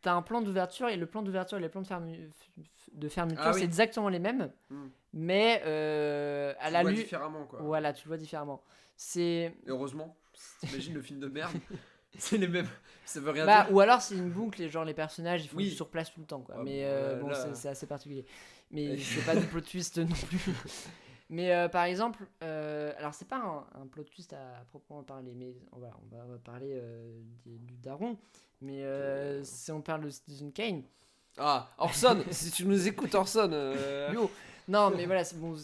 T'as un plan d'ouverture et le plan d'ouverture et les plans de fermeture, c'est exactement les mêmes, mais à la lueur. Différemment, quoi. Voilà, tu le vois différemment. C'est. Heureusement, t'imagines le film de merde. C'est les mêmes. Ça veut rien dire. Ou alors c'est une boucle et genre les personnages ils font sur place tout le temps, quoi. Mais c'est assez particulier. Mais c'est pas du plot twist non plus. Mais par exemple, alors c'est pas un plot twist à proprement parler, mais on va parler du daron. Mais si on parle de Citizen Kane. Ah, Orson, si tu nous écoutes, Orson. Yo. Non, mais voilà, c'est bon.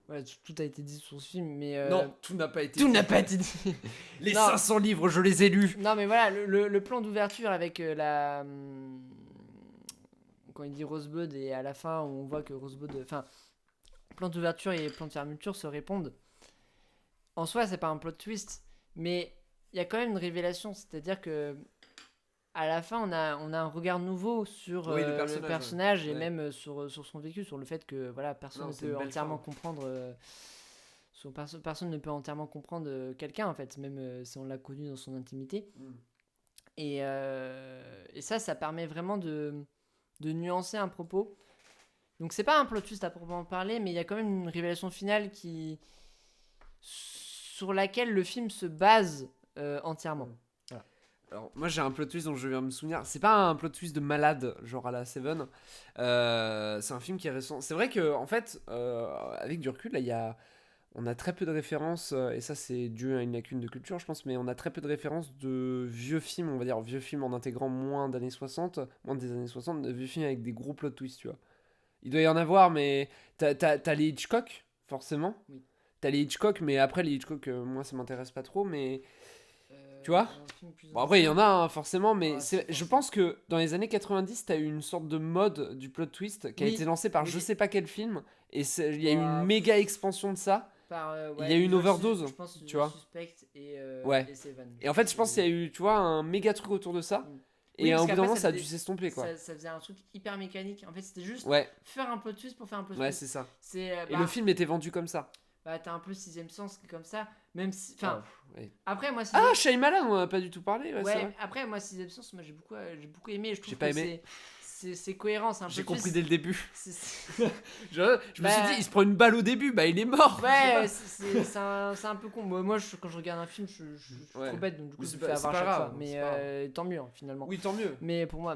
Voilà, tout a été dit sur ce film, mais... Non, tout n'a pas été dit. Tout n'a pas été dit. Les 500 livres, je les ai lus. Non, mais voilà, le plan d'ouverture avec quand il dit Rosebud, et à la fin, on voit que Rosebud... Enfin, plan d'ouverture et plan de fermeture se répondent. En soi, c'est pas un plot twist, mais il y a quand même une révélation, c'est-à-dire que à la fin, on a un regard nouveau sur le personnage et même sur son vécu, sur le fait que voilà, personne ne peut entièrement comprendre. Personne ne peut entièrement comprendre quelqu'un, en fait, même si on l'a connu dans son intimité. Et ça permet vraiment de nuancer un propos. Donc c'est pas un plot twist à proprement parler, mais il y a quand même une révélation finale sur laquelle le film se base entièrement. Voilà. Alors moi j'ai un plot twist dont je viens de me souvenir. C'est pas un plot twist de malade genre à la Seven. C'est un film qui est récent. C'est vrai que en fait avec du recul là on a très peu de références et ça c'est dû à une lacune de culture je pense, mais on a très peu de références de vieux films, on va dire vieux films en intégrant moins des années 60, de vieux films avec des gros plot twists, tu vois. Il doit y en avoir, mais t'as les Hitchcock. forcément. Oui. T'as les Hitchcock, mais après les Hitchcock, moi ça m'intéresse pas trop, mais tu vois. un film plus Bon, après il y en a ancien. forcément, mais Ouais, je forcément. pense que dans les années 90, t'as eu une sorte de mode du plot twist qui a Oui, été lancé par oui. je sais pas quel film, et il y a eu une Bah, méga expansion de ça. Il y a eu une overdose, je pense tu vois. Suspect Ouais. et Seven. Et en fait, je pense qu'il y a eu, tu vois, un méga truc autour de ça. Mm. Et Oui, parce au bout d'un qu'après, moment, ça ça a faisait- dû s'estomper, quoi. Ça faisait un truc hyper mécanique. En fait, c'était juste Ouais, faire un plot twist pour faire un plot ouais, twist. c'est ça. C'est Et le film était vendu comme ça. t'as un peu Sixième Sens qui est comme ça. Même si, enfin, Ouais. après moi Ah, Shyamalan, on en a pas du tout parlé. Ouais, c'est ouais, vrai. après moi Sixième Sens, moi j'ai beaucoup aimé. Je trouve J'ai pas que aimé. c'est cohérent, c'est un J'ai plot compris twist. dès le début. C'est- Je me Bah, suis dit, il se prend une balle au début, bah il est mort. Ouais, c'est un peu con. Moi, quand je regarde un film, je suis Ouais. trop bête, donc du coup, Mais je c'est me fais pas- avoir c'est à pas chaque grave, fois. c'est Mais pas grave. tant mieux, hein, finalement. Oui, tant mieux. Mais pour moi,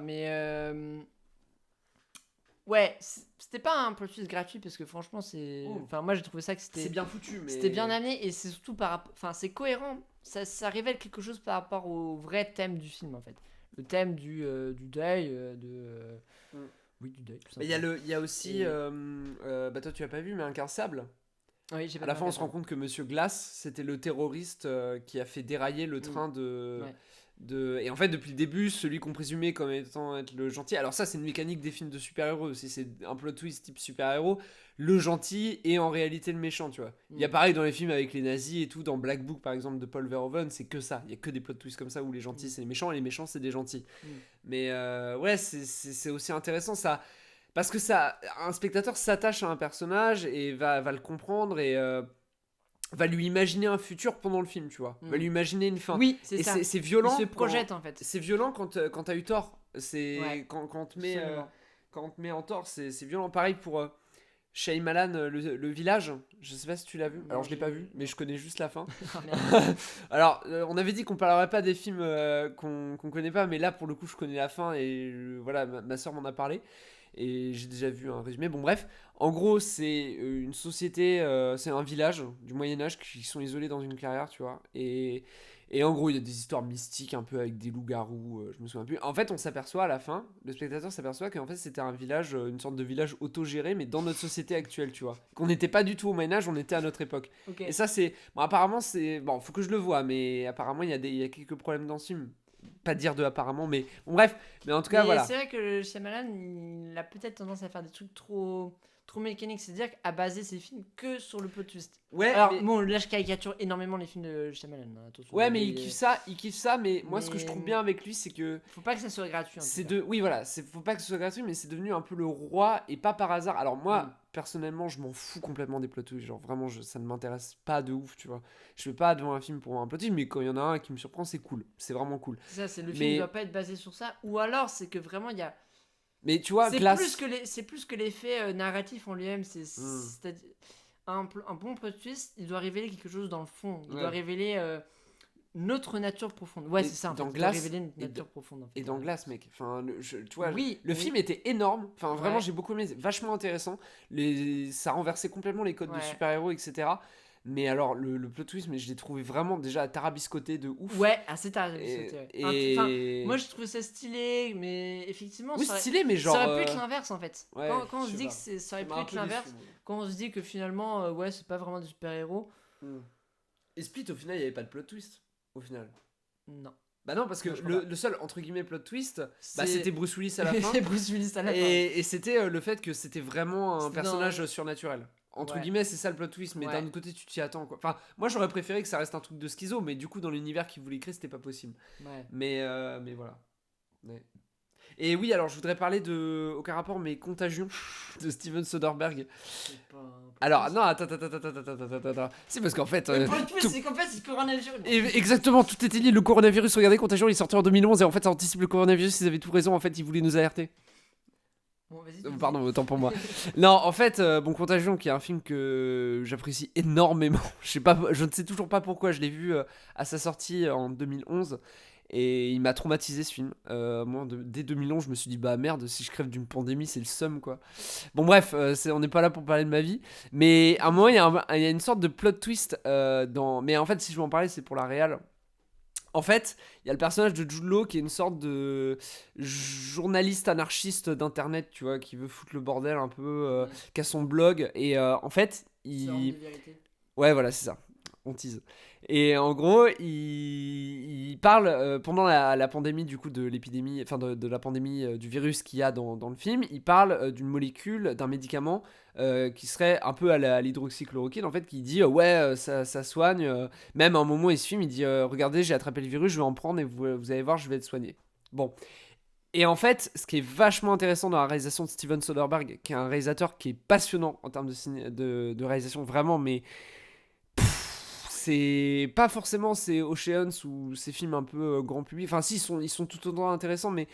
ouais, c'était pas un plot twist gratuit parce que franchement, Oh. enfin, moi, j'ai trouvé ça que C'est bien foutu, mais. c'était bien amené et c'est surtout enfin, c'est cohérent. Ça révèle quelque chose par rapport au vrai thème du film, en fait. Le thème du deuil, Mm. oui, du deuil, tout Mais simplement. il y a aussi. Et- Bah toi, tu as pas vu, mais Incassable. Oui, j'ai pas À la vu fin, on se rend Incassable. compte que Monsieur Glass, c'était le terroriste qui a fait dérailler le train Ouais. Et en fait, depuis le début, celui qu'on présumait comme étant être le gentil. Alors, ça, c'est une mécanique des films de super-héros aussi. C'est un plot twist type super-héros. Le gentil est en réalité le méchant, tu vois. Il y a pareil dans les films avec les nazis et tout. Dans Black Book, par exemple, de Paul Verhoeven, c'est que ça. Il y a que des plot twists comme ça où les gentils, c'est les méchants et les méchants, c'est des gentils. Mm. Mais ouais, c'est aussi intéressant ça. Parce que ça, un spectateur s'attache à un personnage et va le comprendre et va lui imaginer un futur pendant le film, tu vois. Va lui imaginer une fin. Oui, c'est Et ça. c'est violent. Il se projette, en fait. C'est violent quand t'as eu tort. C'est Ouais, quand on te met absolument. quand on te met en tort, c'est violent. Pareil pour Shyamalan, le village. Je sais pas si tu l'as vu. Non, Alors je l'ai pas j'ai- vu, mais je connais juste la fin. Ah, merde. Alors on avait dit qu'on parlerait pas des films qu'on connaît pas, mais là pour le coup je connais la fin et voilà ma soeur m'en a parlé. Et j'ai déjà vu un résumé. Bon, bref, en gros, c'est une société, c'est un village du Moyen-Âge qui sont isolés dans une clairière, tu vois. Et en gros, il y a des histoires mystiques un peu avec des loups-garous, je me souviens plus. En fait, on s'aperçoit à la fin, le spectateur s'aperçoit qu'en fait, c'était un village, une sorte de village autogéré, mais dans notre société actuelle, tu vois. Qu'on n'était pas du tout au Moyen-Âge, on était à notre époque. Ok. Et ça, c'est. Bon, apparemment, c'est. Bon, faut que je le vois, mais apparemment, il y a quelques problèmes dans ce film. Pas dire de apparemment, mais. Bon, bref. Mais en tout cas, Mais voilà. c'est vrai que Shyamalan, il a peut-être tendance à faire des trucs trop mécaniques, c'est-à-dire à baser ses films que sur le plot twist. Ouais, Alors mais- bon, là je caricature énormément les films de Shyamalan, hein, attention. Ouais, mais il kiffe ça, mais moi ce que je Mais- trouve bien avec lui, c'est que Faut pas que ça soit gratuit. en tout c'est cas. de. Oui, voilà, faut pas que ce soit gratuit, mais c'est devenu un peu le roi et pas par hasard. Alors, moi, Mm. personnellement, je m'en fous complètement des plot twists. Genre, vraiment, ça ne m'intéresse pas de ouf, tu vois. Je vais pas devant un film pour un plot twist, mais quand il y en a un qui me surprend, c'est cool. C'est vraiment cool. C'est ça, c'est le Mais- film doit pas être basé sur ça, ou alors c'est que vraiment il y a. Mais tu vois, C'est Glass. plus que l'effet narratif en lui-même, c'est-à-dire un bon plot twist, il doit révéler quelque chose dans le fond, il Ouais. doit révéler notre nature profonde. Ouais, Et c'est ça. En dans fait, il Glass- doit révéler notre et nature profonde. En fait. Et dans Glass, mec. Enfin, tu vois, Oui, le oui. film était énorme. Enfin, vraiment, Ouais. j'ai beaucoup aimé. C'est vachement intéressant. Ça renversait complètement les codes de Ouais. super-héros, etc. Mais alors, le plot twist, mais je l'ai trouvé vraiment déjà tarabiscoté de ouf. Ouais, assez tard. Moi, je trouvais ça stylé, mais effectivement, Oui, ça aurait, stylé, mais genre. ça aurait pu être l'inverse en fait. ouais, Quand on je se sais dit pas. que ça aurait Ça pu m'a un être peu l'inverse, déçu, moi. quand on se dit que finalement, ouais, c'est pas vraiment des super-héros, Et Split, au final, il n'y avait pas de plot twist. Au final. non. Bah non, parce que Non, je crois pas. le seul, entre guillemets, plot twist, bah, C'est- c'était Bruce Willis à la fin. C'est Bruce Willis à la fin. Et c'était le fait que c'était vraiment un C'était personnage dans- surnaturel. Entre Ouais. guillemets, c'est ça le plot twist, mais Ouais. d'un autre côté, tu t'y attends quoi. Enfin, moi j'aurais préféré que ça reste un truc de schizo, mais du coup, dans l'univers qu'il voulait créer, c'était pas possible. Ouais. Mais voilà. Ouais. Et oui, alors je voudrais parler de. Aucun rapport, mais Contagion de Steven Soderbergh. C'est pas un plot Alors, twist. non, attends. C'est parce qu'en fait. Le plot twist, tout- c'est qu'en fait, c'est coronavirus. Exactement, tout était lié. Le coronavirus, regardez, Contagion, il est sorti en 2011 et en fait, ça anticipe le coronavirus. Ils avaient tout raison. En fait, ils voulaient nous alerter. Bon, vas-y. Pardon, autant pour moi. Non, en fait, bon, Contagion, qui est un film que j'apprécie énormément. Je ne sais toujours pas pourquoi. Je l'ai vu à sa sortie en 2011 et il m'a traumatisé ce film. Moi, dès 2011, je me suis dit bah merde, si je crève d'une pandémie, c'est le seum quoi. Bon bref, on n'est pas là pour parler de ma vie, mais à un moment, il y a une sorte de plot twist dans. Mais en fait, si je veux en parler, c'est pour la réal. En fait, il y a le personnage de Jude Law qui est une sorte de journaliste anarchiste d'internet, tu vois, qui veut foutre le bordel un peu, qui a son blog. Et en fait, Sorte de vérité. Ouais, voilà, c'est ça. On tease. Et en gros, il parle pendant la pandémie du coup de l'épidémie, enfin de la pandémie du virus qu'il y a dans le film. Il parle d'une molécule, d'un médicament qui serait un peu à l'hydroxychloroquine en fait, qui dit ouais ça soigne. Même à un moment il se filme, il dit regardez j'ai attrapé le virus, je vais en prendre et vous allez voir je vais être soigné. Bon. Et en fait, ce qui est vachement intéressant dans la réalisation de Steven Soderbergh, qui est un réalisateur qui est passionnant en termes de réalisation, vraiment, mais c'est pas forcément ces Oceans ou ces films un peu grand public. Enfin, si, ils sont tout autant intéressants, mais.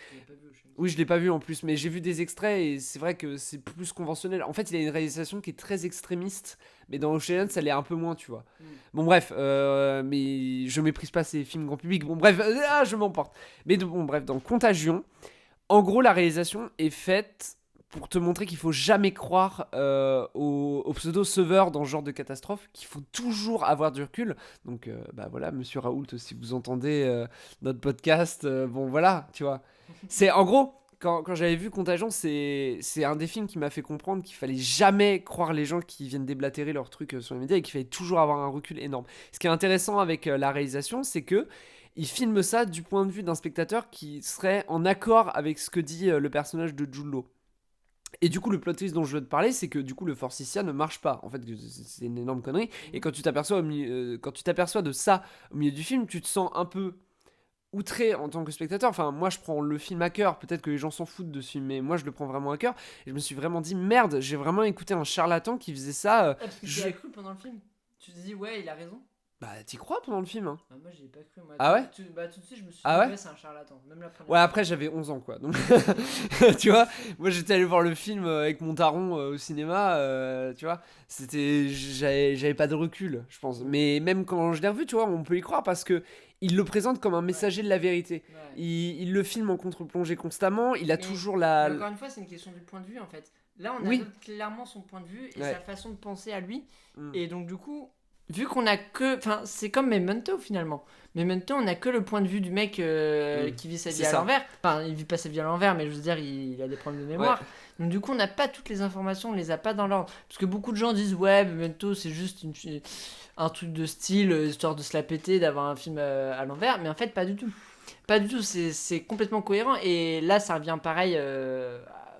Oui, je l'ai pas vu en plus, mais j'ai vu des extraits et c'est vrai que c'est plus conventionnel. En fait, il a une réalisation qui est très extrémiste, mais dans Oceans, ça l'est un peu moins, tu vois. Bon, bref, mais je méprise pas ces films grand public. Bon, bref, je m'emporte. Mais bon, bref, dans Contagion, en gros, la réalisation est faite pour te montrer qu'il faut jamais croire aux pseudo-sauveurs dans ce genre de catastrophe, qu'il faut toujours avoir du recul. Donc, bah voilà, monsieur Raoult, si vous entendez notre podcast, bon voilà, tu vois. C'est en gros, quand j'avais vu Contagion, c'est un des films qui m'a fait comprendre qu'il fallait jamais croire les gens qui viennent déblatérer leurs trucs sur les médias et qu'il fallait toujours avoir un recul énorme. Ce qui est intéressant avec la réalisation, c'est que il filme ça du point de vue d'un spectateur qui serait en accord avec ce que dit le personnage de Jude Law. Et du coup, le plot twist dont je veux te parler, c'est que du coup, le Forsythia ne marche pas. En fait, c'est une énorme connerie. Et quand tu t'aperçois de ça au milieu du film, tu te sens un peu outré en tant que spectateur. Enfin, moi, je prends le film à cœur. Peut-être que les gens s'en foutent de ce film, mais moi, je le prends vraiment à cœur. Et je me suis vraiment dit, merde, j'ai vraiment écouté un charlatan qui faisait ça. Parce que tu as cru pendant le film. Tu te dis, ouais, il a raison. Bah, t'y crois pendant le film, hein. Ah, moi, j'y ai pas cru. Moi. Ah ouais tout de suite, je me suis dit, Ah ouais ouais, c'est un charlatan. Même la première Ouais, après, j'avais 11 ans, quoi. Donc, tu vois, moi, j'étais allé voir le film avec mon daron au cinéma, tu vois. J'avais pas de recul, je pense. Mais même quand je l'ai revu, tu vois, on peut y croire parce que il le présente comme un messager de la vérité. Ouais. Il le filme en contre-plongée constamment. Il a Mais toujours la. Encore une fois, c'est une question du point de vue, en fait. Là, on Oui. a clairement son point de vue et Ouais. sa façon de penser à lui. Mm. Et donc, du coup, vu qu'on a que. Enfin, c'est comme Memento, finalement. Memento, on a que le point de vue du mec qui vit sa vie C'est à ça. l'envers. Enfin, il vit pas sa vie à l'envers, mais je veux dire, il a des problèmes de mémoire. Ouais. Donc, du coup, on n'a pas toutes les informations, on les a pas dans l'ordre. Parce que beaucoup de gens disent, ouais, Memento, c'est juste un truc de style, histoire de se la péter, d'avoir un film à l'envers. Mais en fait, pas du tout. Pas du tout, c'est complètement cohérent. Et là, ça revient pareil.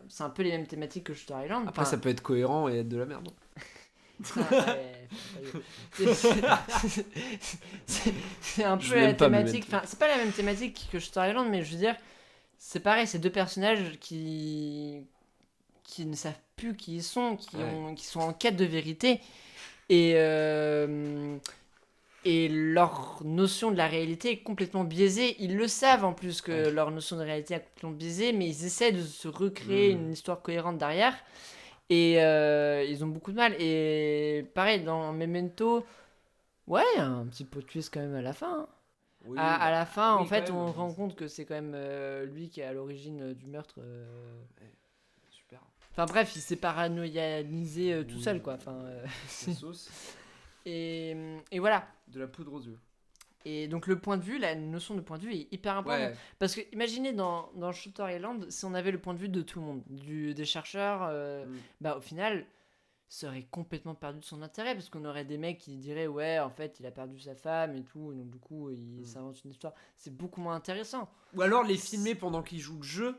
C'est un peu les mêmes thématiques que Shutter Island. Après, ça peut être cohérent et être de la merde. C'est un Je peu la l'aime pas, thématique. Memento. Enfin, c'est pas la même thématique que Shutter Island, mais je veux dire, c'est pareil, c'est deux personnages qui ne savent plus qui ils sont, qui sont en quête de vérité. Et leur notion de la réalité est complètement biaisée. Ils le savent en plus que leur notion de réalité est complètement biaisée, mais ils essaient de se recréer une histoire cohérente derrière. Et ils ont beaucoup de mal. Et pareil, dans Memento, ouais, un petit plot twist quand même à la fin. Oui, À la fin, oui, en fait, quand on même. se rend compte que c'est quand même lui qui est à l'origine du meurtre. Super. Enfin bref, il s'est paranoïanisé tout Oui. seul, quoi. Enfin, La sauce, et voilà. de la poudre aux yeux. Et donc le point de vue, la notion de point de vue est hyper importante. Ouais. Parce que imaginez dans Shutter Island, si on avait le point de vue de tout le monde, des chercheurs, bah au final, ça aurait complètement perdu de son intérêt parce qu'on aurait des mecs qui diraient ouais en fait il a perdu sa femme et tout, et donc du coup il s'invente une histoire. C'est beaucoup moins intéressant. Ou alors les filmer pendant qu'ils jouent le jeu,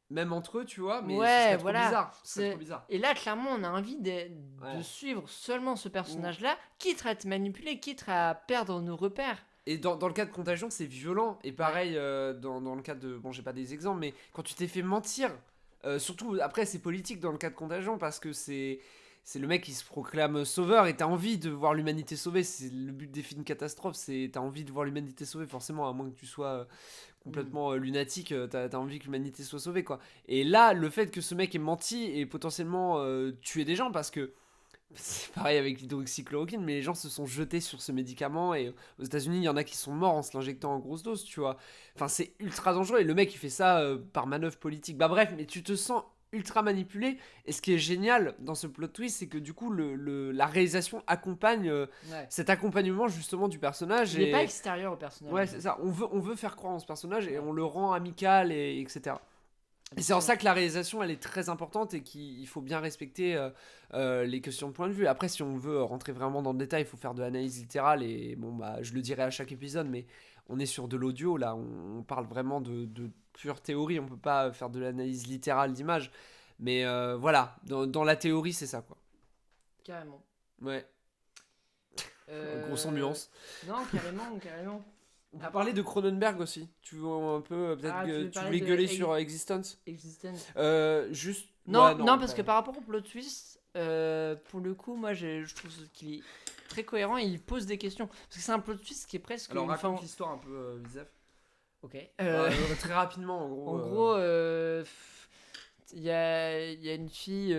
même entre eux, tu vois, mais Ouais, ce serait trop voilà. bizarre. Ce serait C'est- trop bizarre. Et là clairement on a envie de Ouais. suivre seulement ce personnage-là, quitte à être manipulé, quitte à perdre nos repères. Et dans le cas de Contagion, c'est violent. Et pareil, dans le cas de... Bon, j'ai pas des exemples, mais quand tu t'es fait mentir, surtout, après, c'est politique dans le cas de Contagion, parce que c'est le mec qui se proclame sauveur, et t'as envie de voir l'humanité sauvée. C'est le but des films catastrophes, c'est t'as envie de voir l'humanité sauvée, forcément, à moins que tu sois complètement lunatique, t'as envie que l'humanité soit sauvée, quoi. Et là, le fait que ce mec ait menti et potentiellement tué des gens, parce que c'est pareil avec l'hydroxychloroquine, mais les gens se sont jetés sur ce médicament et aux États-Unis, il y en a qui sont morts en se l'injectant en grosse dose, tu vois. Enfin, c'est ultra dangereux et le mec il fait ça par manœuvre politique. Bah bref, mais tu te sens ultra manipulé et ce qui est génial dans ce plot twist, c'est que du coup la réalisation accompagne Ouais. cet accompagnement justement du personnage. Il n'est pas extérieur au personnage. Ouais, c'est ça. On veut faire croire en ce personnage et on le rend amical et etc. Et c'est en ça que la réalisation, elle est très importante et qu'il faut bien respecter les questions de point de vue. Après, si on veut rentrer vraiment dans le détail, il faut faire de l'analyse littérale. Et bon, bah, je le dirai à chaque épisode, mais on est sur de l'audio, là. On parle vraiment de pure théorie. On peut pas faire de l'analyse littérale d'image. Mais voilà, dans la théorie, c'est ça, quoi. Carrément. Ouais. Grosse ambiance. Non, carrément. On va parler de Cronenberg aussi. Tu veux un peu, peut-être que tu voulais gueuler sur Existence. Juste. Non, ouais, non, parce que par rapport au plot twist, pour le coup, moi je trouve qu'il est très cohérent et il pose des questions. Parce que c'est un plot twist qui est presque. Alors raconte l'histoire un peu, Vizef. Ok. Très rapidement, en gros. En gros, il y a une fille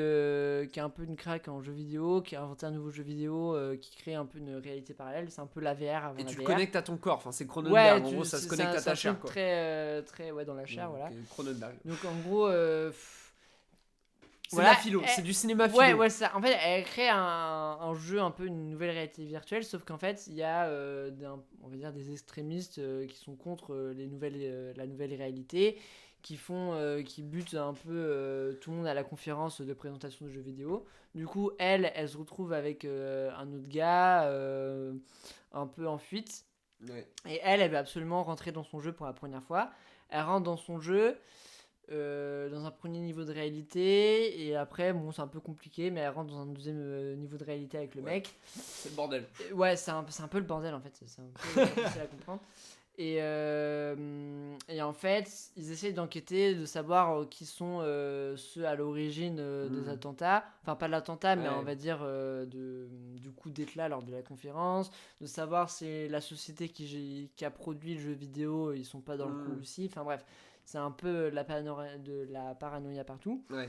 qui a un peu une craque en jeu vidéo, qui a inventé un nouveau jeu vidéo qui crée un peu une réalité parallèle. C'est un peu la VR avant et la tu VR. le connectes à ton corps, enfin, c'est Cronenberg, ouais, en gros ça se connecte à ta chair. Quoi. Très ouais, dans la chair, voilà. Cronenberg. Donc en gros. C'est la philo, c'est du cinéma philo. Ouais, ça. En fait, elle crée un jeu, un peu une nouvelle réalité virtuelle, sauf qu'en fait, il y a on va dire des extrémistes qui sont contre la nouvelle réalité, qui butent un peu tout le monde à la conférence de présentation de jeux vidéo. Du coup, elle se retrouve avec un autre gars un peu en fuite. Ouais. Et elle va absolument rentrer dans son jeu pour la première fois. Elle rentre dans son jeu. Dans un premier niveau de réalité et après bon c'est un peu compliqué mais elle rentre dans un deuxième niveau de réalité avec le mec. C'est le bordel. Ouais, c'est un peu le bordel en fait, c'est un peu difficile à comprendre. Et en fait ils essayent d'enquêter, de savoir qui sont ceux à l'origine des attentats, enfin pas de l'attentat mais on va dire du coup d'éclat lors de la conférence, de savoir si la société qui a produit le jeu vidéo ils sont pas dans le coup aussi, enfin bref. C'est un peu de la paranoïa partout. Ouais.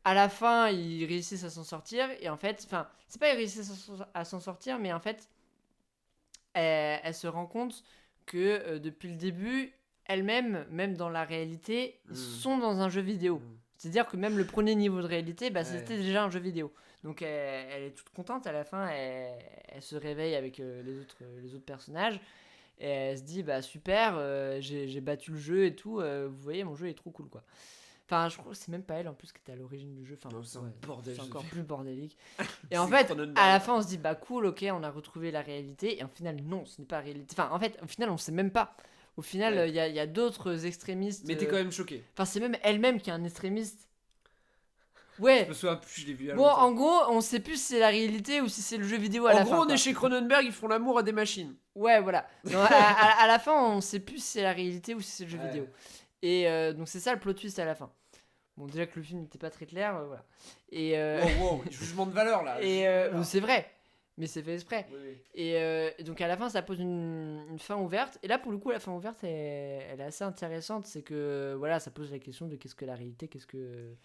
À la fin, ils réussissent à s'en sortir. Et en fait, enfin, c'est pas ils réussissent à s'en sortir, mais en fait, elle se rend compte que depuis le début, elle-même, même dans la réalité, sont dans un jeu vidéo. C'est-à-dire que même le premier niveau de réalité, c'était déjà un jeu vidéo. Donc elle est toute contente. À la fin, elle se réveille avec les autres personnages. Et elle se dit bah super, j'ai battu le jeu et tout, vous voyez mon jeu est trop cool quoi. Enfin je crois que c'est même pas elle en plus qui était à l'origine du jeu, enfin c'est un bordel, c'est encore plus bordélique. Et en fait à la fin on se dit bah cool, ok, on a retrouvé la réalité, et au final non, ce n'est pas la réalité. Enfin en fait au final on sait même pas. Au final il y a d'autres extrémistes. Mais t'es quand même choqué. Enfin c'est même elle-même qui est un extrémiste. Ouais. Je me souviens plus, je l'ai vu à bon, longtemps. en gros, on sait plus si c'est la réalité ou si c'est le jeu vidéo à la fin. En gros, on est chez Cronenberg, ils font l'amour à des machines. Ouais, voilà. Non, à la fin, on sait plus si c'est la réalité ou si c'est le jeu vidéo. Et donc, c'est ça le plot twist à la fin. Bon, déjà que le film n'était pas très clair, voilà. Et wow, jugement de valeur là. Et c'est vrai, mais c'est fait exprès. Oui. Et donc, à la fin, ça pose une fin ouverte. Et là, pour le coup, la fin ouverte, elle est assez intéressante. C'est que, voilà, ça pose la question de qu'est-ce que la réalité, qu'est-ce que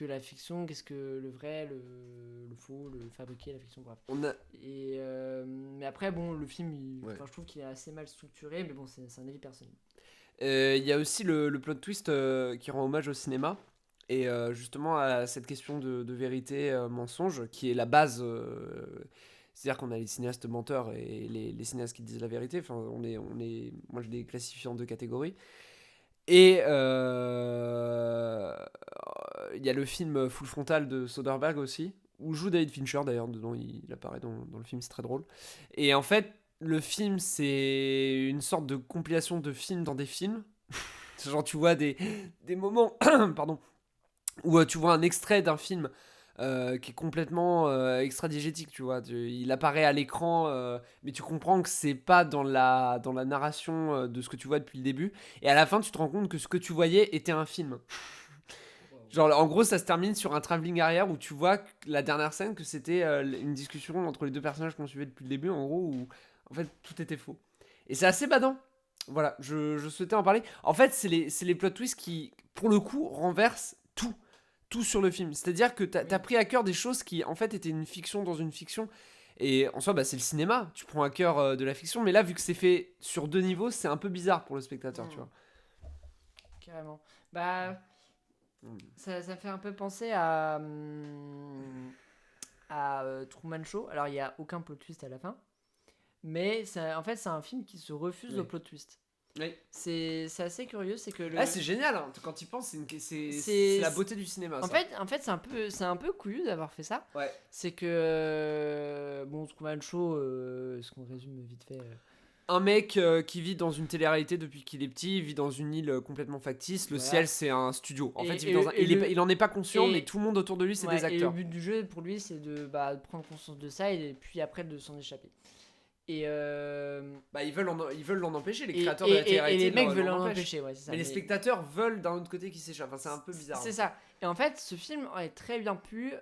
la fiction, qu'est-ce que le vrai, le faux, le fabriqué, la fiction, bref. Mais après, bon, le film, je trouve qu'il est assez mal structuré, mais bon, c'est un avis personnel. Il y a aussi le plot twist qui rend hommage au cinéma, et justement à cette question de vérité, mensonge, qui est la base. C'est-à-dire qu'on a les cinéastes menteurs et les cinéastes qui disent la vérité. Enfin, moi, je les classifie en deux catégories. Et il y a le film Full Frontal de Soderbergh aussi, où joue David Fincher d'ailleurs, dedans il apparaît dans le film, c'est très drôle. Et en fait, le film c'est une sorte de compilation de films dans des films. Genre tu vois des moments pardon, où tu vois un extrait d'un film qui est complètement extra-diégétique, tu vois. Il apparaît à l'écran, mais tu comprends que c'est pas dans la narration de ce que tu vois depuis le début. Et à la fin, tu te rends compte que ce que tu voyais était un film. Genre, en gros, ça se termine sur un travelling arrière où tu vois la dernière scène, que c'était une discussion entre les deux personnages qu'on suivait depuis le début, en gros, où en fait tout était faux. Et c'est assez badant. Voilà, je souhaitais en parler. En fait, c'est les plot twists qui, pour le coup, renversent tout sur le film. C'est-à-dire que t'as pris à cœur des choses qui, en fait, étaient une fiction dans une fiction. Et en soi, c'est le cinéma. Tu prends à cœur de la fiction. Mais là, vu que c'est fait sur deux niveaux, c'est un peu bizarre pour le spectateur, tu vois. Carrément. Ça me fait un peu penser à Truman Show. Alors, il n'y a aucun plot twist à la fin. Mais en fait, c'est un film qui se refuse au plot twist. Oui. C'est assez curieux, c'est que Ah, c'est génial, hein. Quand tu y penses, c'est C'est- la beauté du cinéma. En ça. fait, c'est un peu couillu d'avoir fait ça. Ouais. C'est que bon, Truman Show, est-ce qu'on résume vite fait Un mec qui vit dans une télé-réalité depuis qu'il est petit, il vit dans une île complètement factice. Le Voilà. ciel, c'est un studio. En Et- fait, il, et vit dans le- un- et il, est le- pas- il en est pas conscient, et- mais tout le monde autour de lui, c'est Ouais, des et le acteurs. but du jeu pour lui, c'est de prendre conscience de ça et puis après de s'en échapper. Et, Bah, ils veulent l'en empêcher, les et, créateurs de la et télé-réalité. les mecs l'en veulent l'en empêchent. empêcher, ouais, c'est ça. Mais les spectateurs veulent d'un autre côté qu'il s'échappe. Enfin, c'est un peu bizarre. C'est ça. Et en fait, ce film aurait très bien pu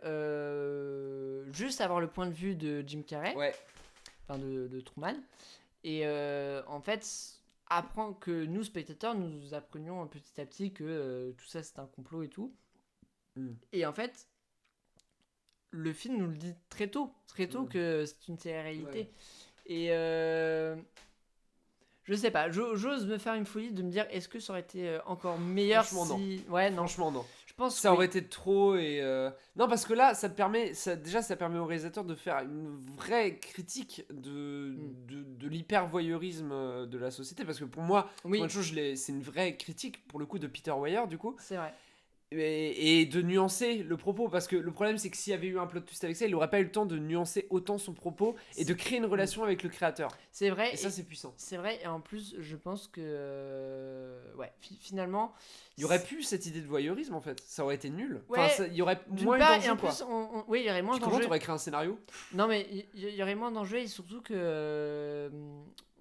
juste avoir le point de vue de Jim Carrey, Ouais. enfin de Truman. Et en fait, apprendre que nous, spectateurs, nous apprenions petit à petit que tout ça c'est un complot et tout. Mm. Et en fait, le film nous le dit très tôt que c'est une télé-réalité. Ouais. Et je sais pas, j'ose me faire une folie de me dire est-ce que ça aurait été encore meilleur Franchement, si. Ouais, non, Franchement, non. je pense Ça que aurait été trop et non, parce que là ça permet au réalisateur de faire une vraie critique de l'hyper voyeurisme de la société, parce que pour moi oui, c'est une vraie critique pour le coup de Peter Weir du coup, c'est vrai. et de nuancer le propos, parce que le problème c'est que s'il y avait eu un plot twist avec ça, il aurait pas eu le temps de nuancer autant son propos et de créer une relation avec le créateur, C'est vrai. et ça c'est puissant. C'est vrai, et en plus, je pense que. Ouais, finalement. Il y aurait pu cette idée de voyeurisme en fait, ça aurait été nul. Ouais, Enfin, il y aurait D'une moins eu part, d'enjeu, et en quoi. plus, oui, il y aurait moins Puis comment d'enjeux. t'aurais créé un scénario? Non, mais il y aurait moins d'enjeux, et surtout que.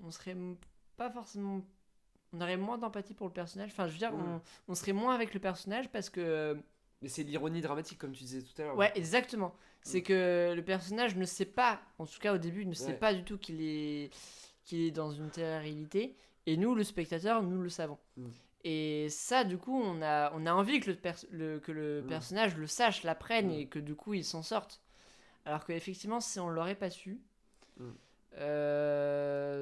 On serait pas forcément. On aurait moins d'empathie pour le personnage. Enfin, je veux dire, on serait moins avec le personnage parce que. Mais c'est l'ironie dramatique, comme tu disais tout à l'heure. Ouais, exactement. C'est que le personnage ne sait pas, en tout cas au début, il ne sait Ouais. pas du tout qu'il est dans une telle réalité. Et nous, le spectateur, nous le savons. Et ça, du coup, on a envie que le personnage le sache, l'apprenne et que du coup, il s'en sorte. Alors qu'effectivement, si on l'aurait pas su,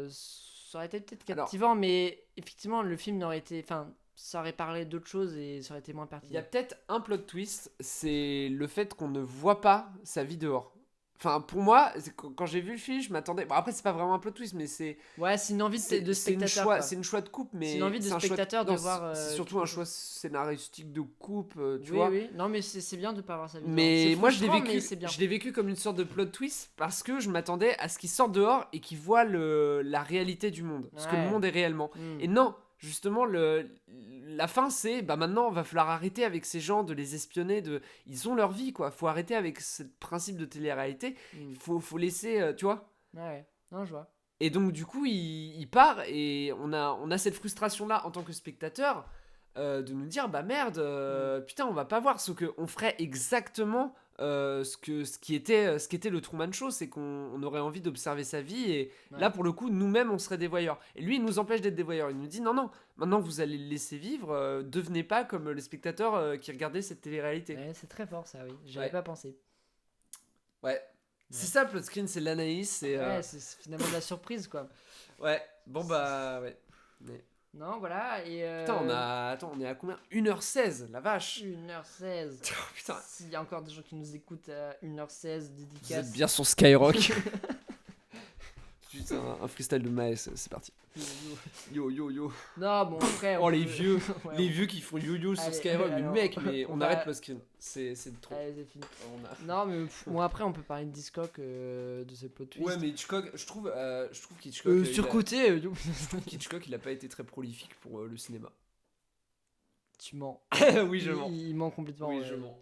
ça aurait été peut-être captivant, mais effectivement, le film n'aurait été. Enfin, ça aurait parlé d'autre chose et ça aurait été moins pertinent. Il y a peut-être un plot twist, c'est le fait qu'on ne voit pas sa vie dehors. Enfin, pour moi, quand j'ai vu le film, je m'attendais. Bon, après, c'est pas vraiment un plot twist, mais c'est. Ouais, c'est une envie de spectateur. quoi. C'est une choix de coupe, mais. C'est une envie de un choix spectateur de non, voir. C'est surtout un choix scénaristique de coupe, tu Oui, vois. oui. Non, mais c'est bien de pas avoir sa vie. Mais dehors. moi, C'est frustrant, mais c'est bien. je l'ai vécu comme une sorte de plot twist parce que je m'attendais à ce qu'il sorte dehors et qu'il voit la réalité du monde, ce que le Ouais. monde est réellement. Mm. Et non, justement, la fin, c'est bah maintenant, va falloir arrêter avec ces gens de les espionner. Ils ont leur vie, quoi. Faut arrêter avec ce principe de télé-réalité. Mm. Faut laisser, tu vois. Ouais. Non, je vois. Et donc, du coup, il part et on a cette frustration-là en tant que spectateur de nous dire bah merde, putain, on va pas voir. Sauf qu'on ferait exactement ce qui était le Truman Show, c'est qu'on aurait envie d'observer sa vie et Ouais. là pour le coup nous-mêmes on serait des voyeurs, et lui il nous empêche d'être des voyeurs, il nous dit non, maintenant vous allez le laisser vivre, devenez pas comme les spectateurs qui regardaient cette télé-réalité. Ouais, c'est très fort ça, oui. J'avais Ouais. pas pensé. Ouais. C'est ça le plot screen, c'est l'analyse, c'est Ouais, c'est finalement de la surprise, quoi. ouais, bon bah ouais. Mais... Non, voilà. Et Putain, on est à combien? 1h16, la vache. 1h16. Oh, putain. S'il y a encore des gens qui nous écoutent à 1h16, Vous dédicace. êtes bien sur Skyrock. Putain, un freestyle de Maes, c'est parti. Yo yo yo. Non, bon, après. Oh, les peut- vieux. Ouais, Les vieux qui font yo-yo sur Allez, Skyrock. Mais alors, mec, mais on on va- arrête le screen. C'est trop. Allez, c'est fini. On a- Non, mais bon, après, on peut parler de Discock, de ce plot twist. Ouais, mais Hitchcock, je trouve qu'Hitchcock. Surcoté, Hitchcock, il a pas été très prolifique pour le cinéma. tu mens. Oui, je mens. Il ment complètement. Oui, ouais. je mens.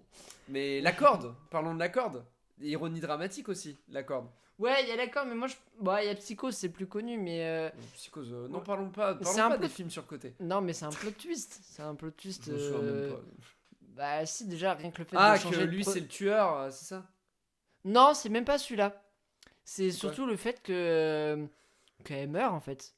Mais la corde, parlons de la corde. Ironie dramatique aussi, la corde. Ouais, il y a d'accord, mais moi, bah, il y a Psycho, c'est plus connu, mais. Psychose, non, parlons pas C'est un des peu- films surcotés. Non, mais c'est un plot twist. C'est un plot twist. Je me souviens même pas. Bah, si, déjà, rien que le fait Ah, de que changer. lui c'est le tueur, c'est ça? Non, c'est même pas celui-là. C'est C'est quoi? surtout le fait que. Qu'elle meurt, en fait.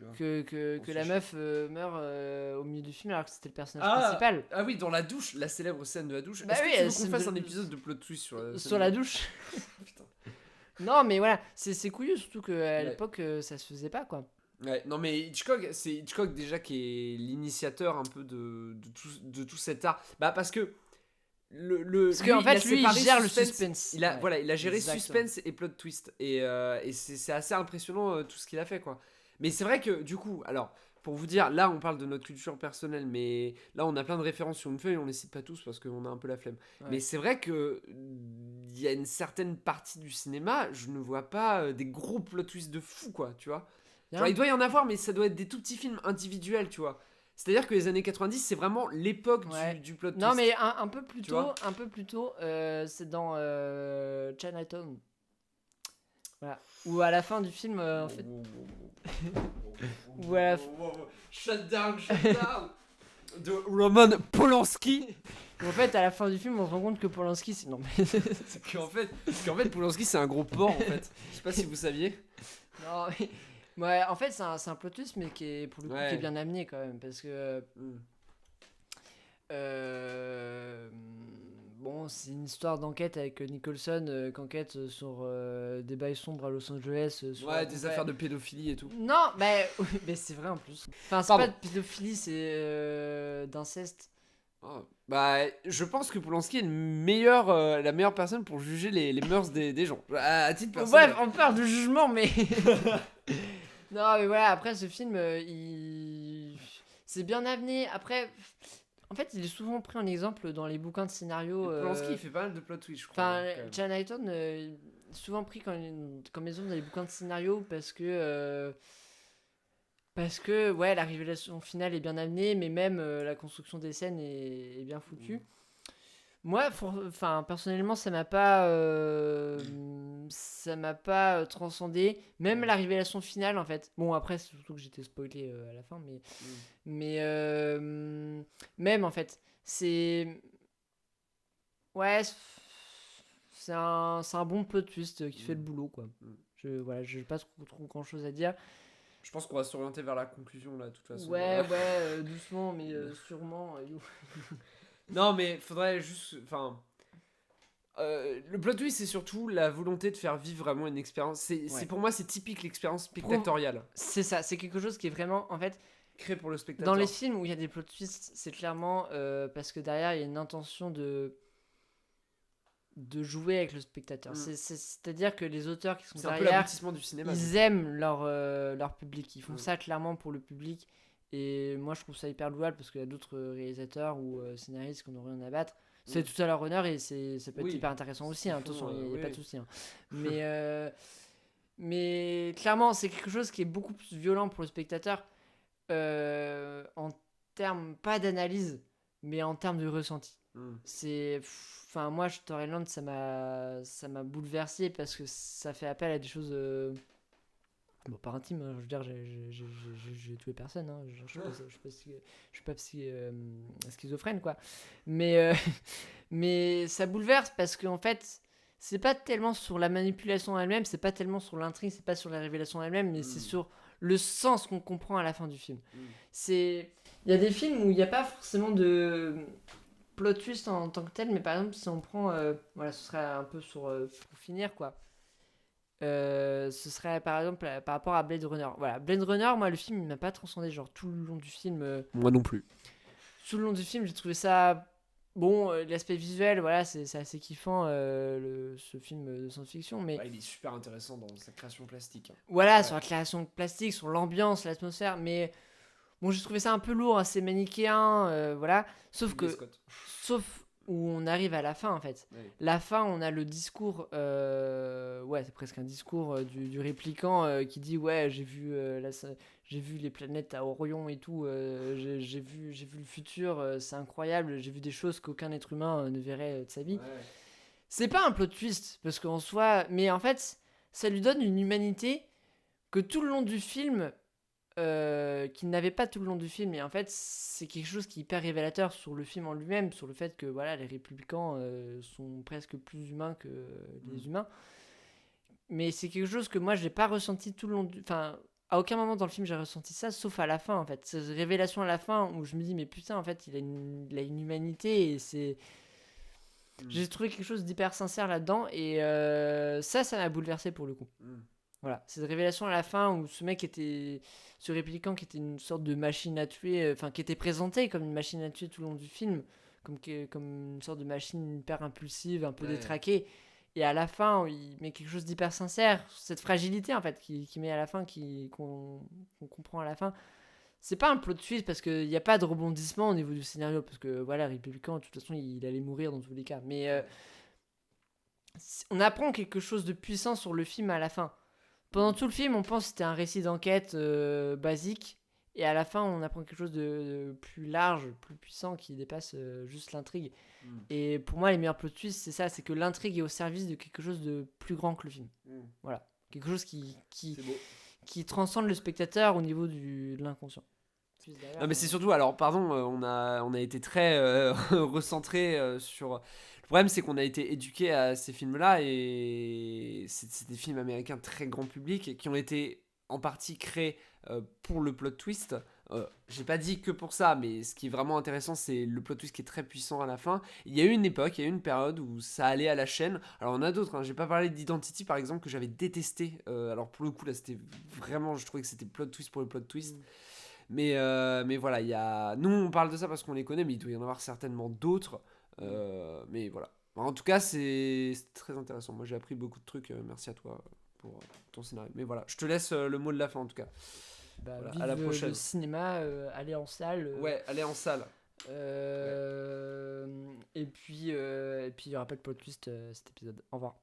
Ah. Que On la s'en meurt au milieu du film alors que c'était le personnage Ah, principal. Ah oui, dans la douche, la célèbre scène de la douche. Bah Est-ce oui, que tu veux c'est qu'on fasse de- un épisode de plot twist sur la Sur la douche. Putain. Non, mais voilà, c'est couillu, surtout qu'à Ouais. l'époque, ça se faisait pas, quoi. Ouais, non mais Hitchcock, c'est Hitchcock déjà qui est l'initiateur un peu de tout cet art. Bah parce que Parce qu'en il a fait, lui, il séparé gère le suspense. Il a, Ouais, voilà, il a géré exactement. suspense et plot twist. Et c'est assez impressionnant tout ce qu'il a fait, quoi. Mais c'est vrai que, du coup, alors, pour vous dire, là on parle de notre culture personnelle, mais là on a plein de références sur une feuille, on les cite pas tous parce qu'on a un peu la flemme. Ouais. Mais c'est vrai que il y a une certaine partie du cinéma, je ne vois pas des gros plot twists de fou, quoi, tu vois. Genre, il doit y en avoir, mais ça doit être des tout petits films individuels, tu vois. C'est-à-dire que les années 90, c'est vraiment l'époque du plot twist. Non, mais un peu plus Tu tôt, vois c'est dans Chinatown. Voilà. Ou à la fin du film, en fait. Ou à la Shut down de Roman Polanski. En fait, à la fin du film, on se rend compte que Polanski, c'est non mais qu'en fait Polanski c'est un gros porc en fait. Je sais pas si vous saviez. non mais ouais, en fait, c'est un plot twist, mais qui est pour le coup qui est bien amené quand même, parce que bon, c'est une histoire d'enquête avec Nicholson qui enquête sur des bails sombres à Los Angeles. Ouais, des affaires de pédophilie et tout. Non, mais c'est vrai en plus. Enfin, c'est pas de pédophilie, c'est d'inceste. Oh, bah, je pense que Polanski est la meilleure personne pour juger les mœurs des gens. À titre personnel. Bref, on parle de jugement, mais. Non, mais voilà, après ce film, c'est bien amené. Après, en fait, il est souvent pris en exemple dans les bouquins de scénario. Polanski, il fait pas mal de plot twist, je crois. Enfin, Chinatown, souvent pris comme exemple dans les bouquins de scénario parce que, ouais, la révélation finale est bien amenée, mais même la construction des scènes est bien foutue. Moi, personnellement, ça m'a pas transcendé. Même la révélation finale, en fait. Bon, après, c'est surtout que j'étais spoilé à la fin, mais même en fait, c'est ouais, c'est un bon plot twist qui fait le boulot, quoi. J'ai pas trop grand chose à dire. Je pense qu'on va s'orienter vers la conclusion là, de toute façon. Ouais, doucement, mais sûrement. Non, mais faudrait juste. Enfin. Le plot twist, c'est surtout la volonté de faire vivre vraiment une expérience. C'est pour moi, c'est typique l'expérience spectatoriale. C'est ça, c'est quelque chose qui est vraiment, en fait, créé pour le spectateur. Dans les films où il y a des plot twists, c'est clairement parce que derrière il y a une intention de jouer avec le spectateur. C'est-à-dire que les auteurs qui sont derrière, un peu l'aboutissement du cinéma, ils aiment leur public. Ils font ça clairement pour le public. Et moi, je trouve ça hyper louable parce qu'il y a d'autres réalisateurs ou scénaristes qui n'ont rien à battre. C'est tout à leur honneur et ça peut être hyper intéressant aussi. Attention, il n'y a pas de souci. Mais clairement, c'est quelque chose qui est beaucoup plus violent pour le spectateur en termes, pas d'analyse, mais en termes de ressenti. Enfin, moi, Shutter Island, ça m'a bouleversé parce que ça fait appel à des choses bon, pas intimes, hein, je veux dire, j'ai tué personne, hein, je suis pas schizophrène, quoi, mais ça bouleverse parce qu'en fait c'est pas tellement sur la manipulation elle-même, c'est pas tellement sur l'intrigue, c'est pas sur la révélation elle-même, mais c'est sur le sens qu'on comprend à la fin du film. Il y a des films où il n'y a pas forcément de plot twist en tant que tel, mais par exemple si on prend voilà, ce serait un peu pour finir, quoi. Ce serait par exemple par rapport à Blade Runner. Voilà, Blade Runner, moi le film il m'a pas transcendé, genre tout le long du film. Moi non plus. Tout le long du film, j'ai trouvé ça bon, l'aspect visuel, voilà, c'est assez kiffant ce film de science-fiction, mais il est super intéressant dans sa création plastique. Voilà, sur la création plastique, sur l'ambiance, l'atmosphère, mais bon, j'ai trouvé ça un peu lourd, assez manichéen, voilà. Sauf où on arrive à la fin, en fait. Oui. La fin, on a le discours, ouais, c'est presque un discours du répliquant qui dit, ouais, j'ai vu les planètes à Orion et tout, j'ai vu le futur, c'est incroyable, j'ai vu des choses qu'aucun être humain ne verrait de sa vie. Ouais. C'est pas un plot twist, parce qu'en soi, mais en fait, ça lui donne une humanité que tout le long du film, qu'il n'avait pas tout le long du film, et en fait c'est quelque chose qui est hyper révélateur sur le film en lui-même, sur le fait que voilà, les républicains sont presque plus humains que les humains, mais c'est quelque chose que moi j'ai pas ressenti tout le long enfin à aucun moment dans le film j'ai ressenti ça, sauf à la fin, en fait, cette révélation à la fin où je me dis mais putain, en fait il a une humanité, et c'est j'ai trouvé quelque chose d'hyper sincère là-dedans, et ça m'a bouleversé pour le coup. Voilà, cette révélation à la fin où ce répliquant qui était une sorte de machine à tuer, enfin qui était présenté comme une machine à tuer tout le long du film, comme une sorte de machine hyper impulsive, un peu détraquée, et à la fin il met quelque chose d'hyper sincère, cette fragilité en fait qui met à la fin, qu'on comprend à la fin, c'est pas un plot twist parce qu'il n'y a pas de rebondissement au niveau du scénario. Parce que voilà, Républicain, de toute façon, il allait mourir dans tous les cas. Mais on apprend quelque chose de puissant sur le film à la fin. Pendant tout le film, on pense que c'était un récit d'enquête basique. Et à la fin, on apprend quelque chose de plus large, plus puissant, qui dépasse juste l'intrigue. Et pour moi, les meilleurs plot twists, c'est ça, c'est que l'intrigue est au service de quelque chose de plus grand que le film. Voilà. Quelque chose C'est beau. qui transcende le spectateur au niveau de l'inconscient. Non, mais c'est surtout, alors pardon, on a été très recentré sur. Le problème, c'est qu'on a été éduqué à ces films-là et c'est des films américains très grand public et qui ont été en partie créés pour le plot twist. J'ai pas dit que pour ça, mais ce qui est vraiment intéressant, c'est le plot twist qui est très puissant à la fin. Il y a eu une époque, il y a eu une période où ça allait à la chaîne. Alors on a d'autres, hein. J'ai pas parlé d'Identity par exemple que j'avais détesté. Alors pour le coup, là c'était vraiment, je trouvais que c'était plot twist pour le plot twist. Mais voilà, nous on parle de ça parce qu'on les connaît, mais il doit y en avoir certainement d'autres. Mais voilà. En tout cas, c'est très intéressant. Moi j'ai appris beaucoup de trucs. Merci à toi pour ton scénario. Mais voilà, je te laisse le mot de la fin en tout cas. Voilà, à la prochaine. Le cinéma, aller en salle. Ouais, aller en salle. Et puis il y aura pas de plot twist cet épisode. Au revoir.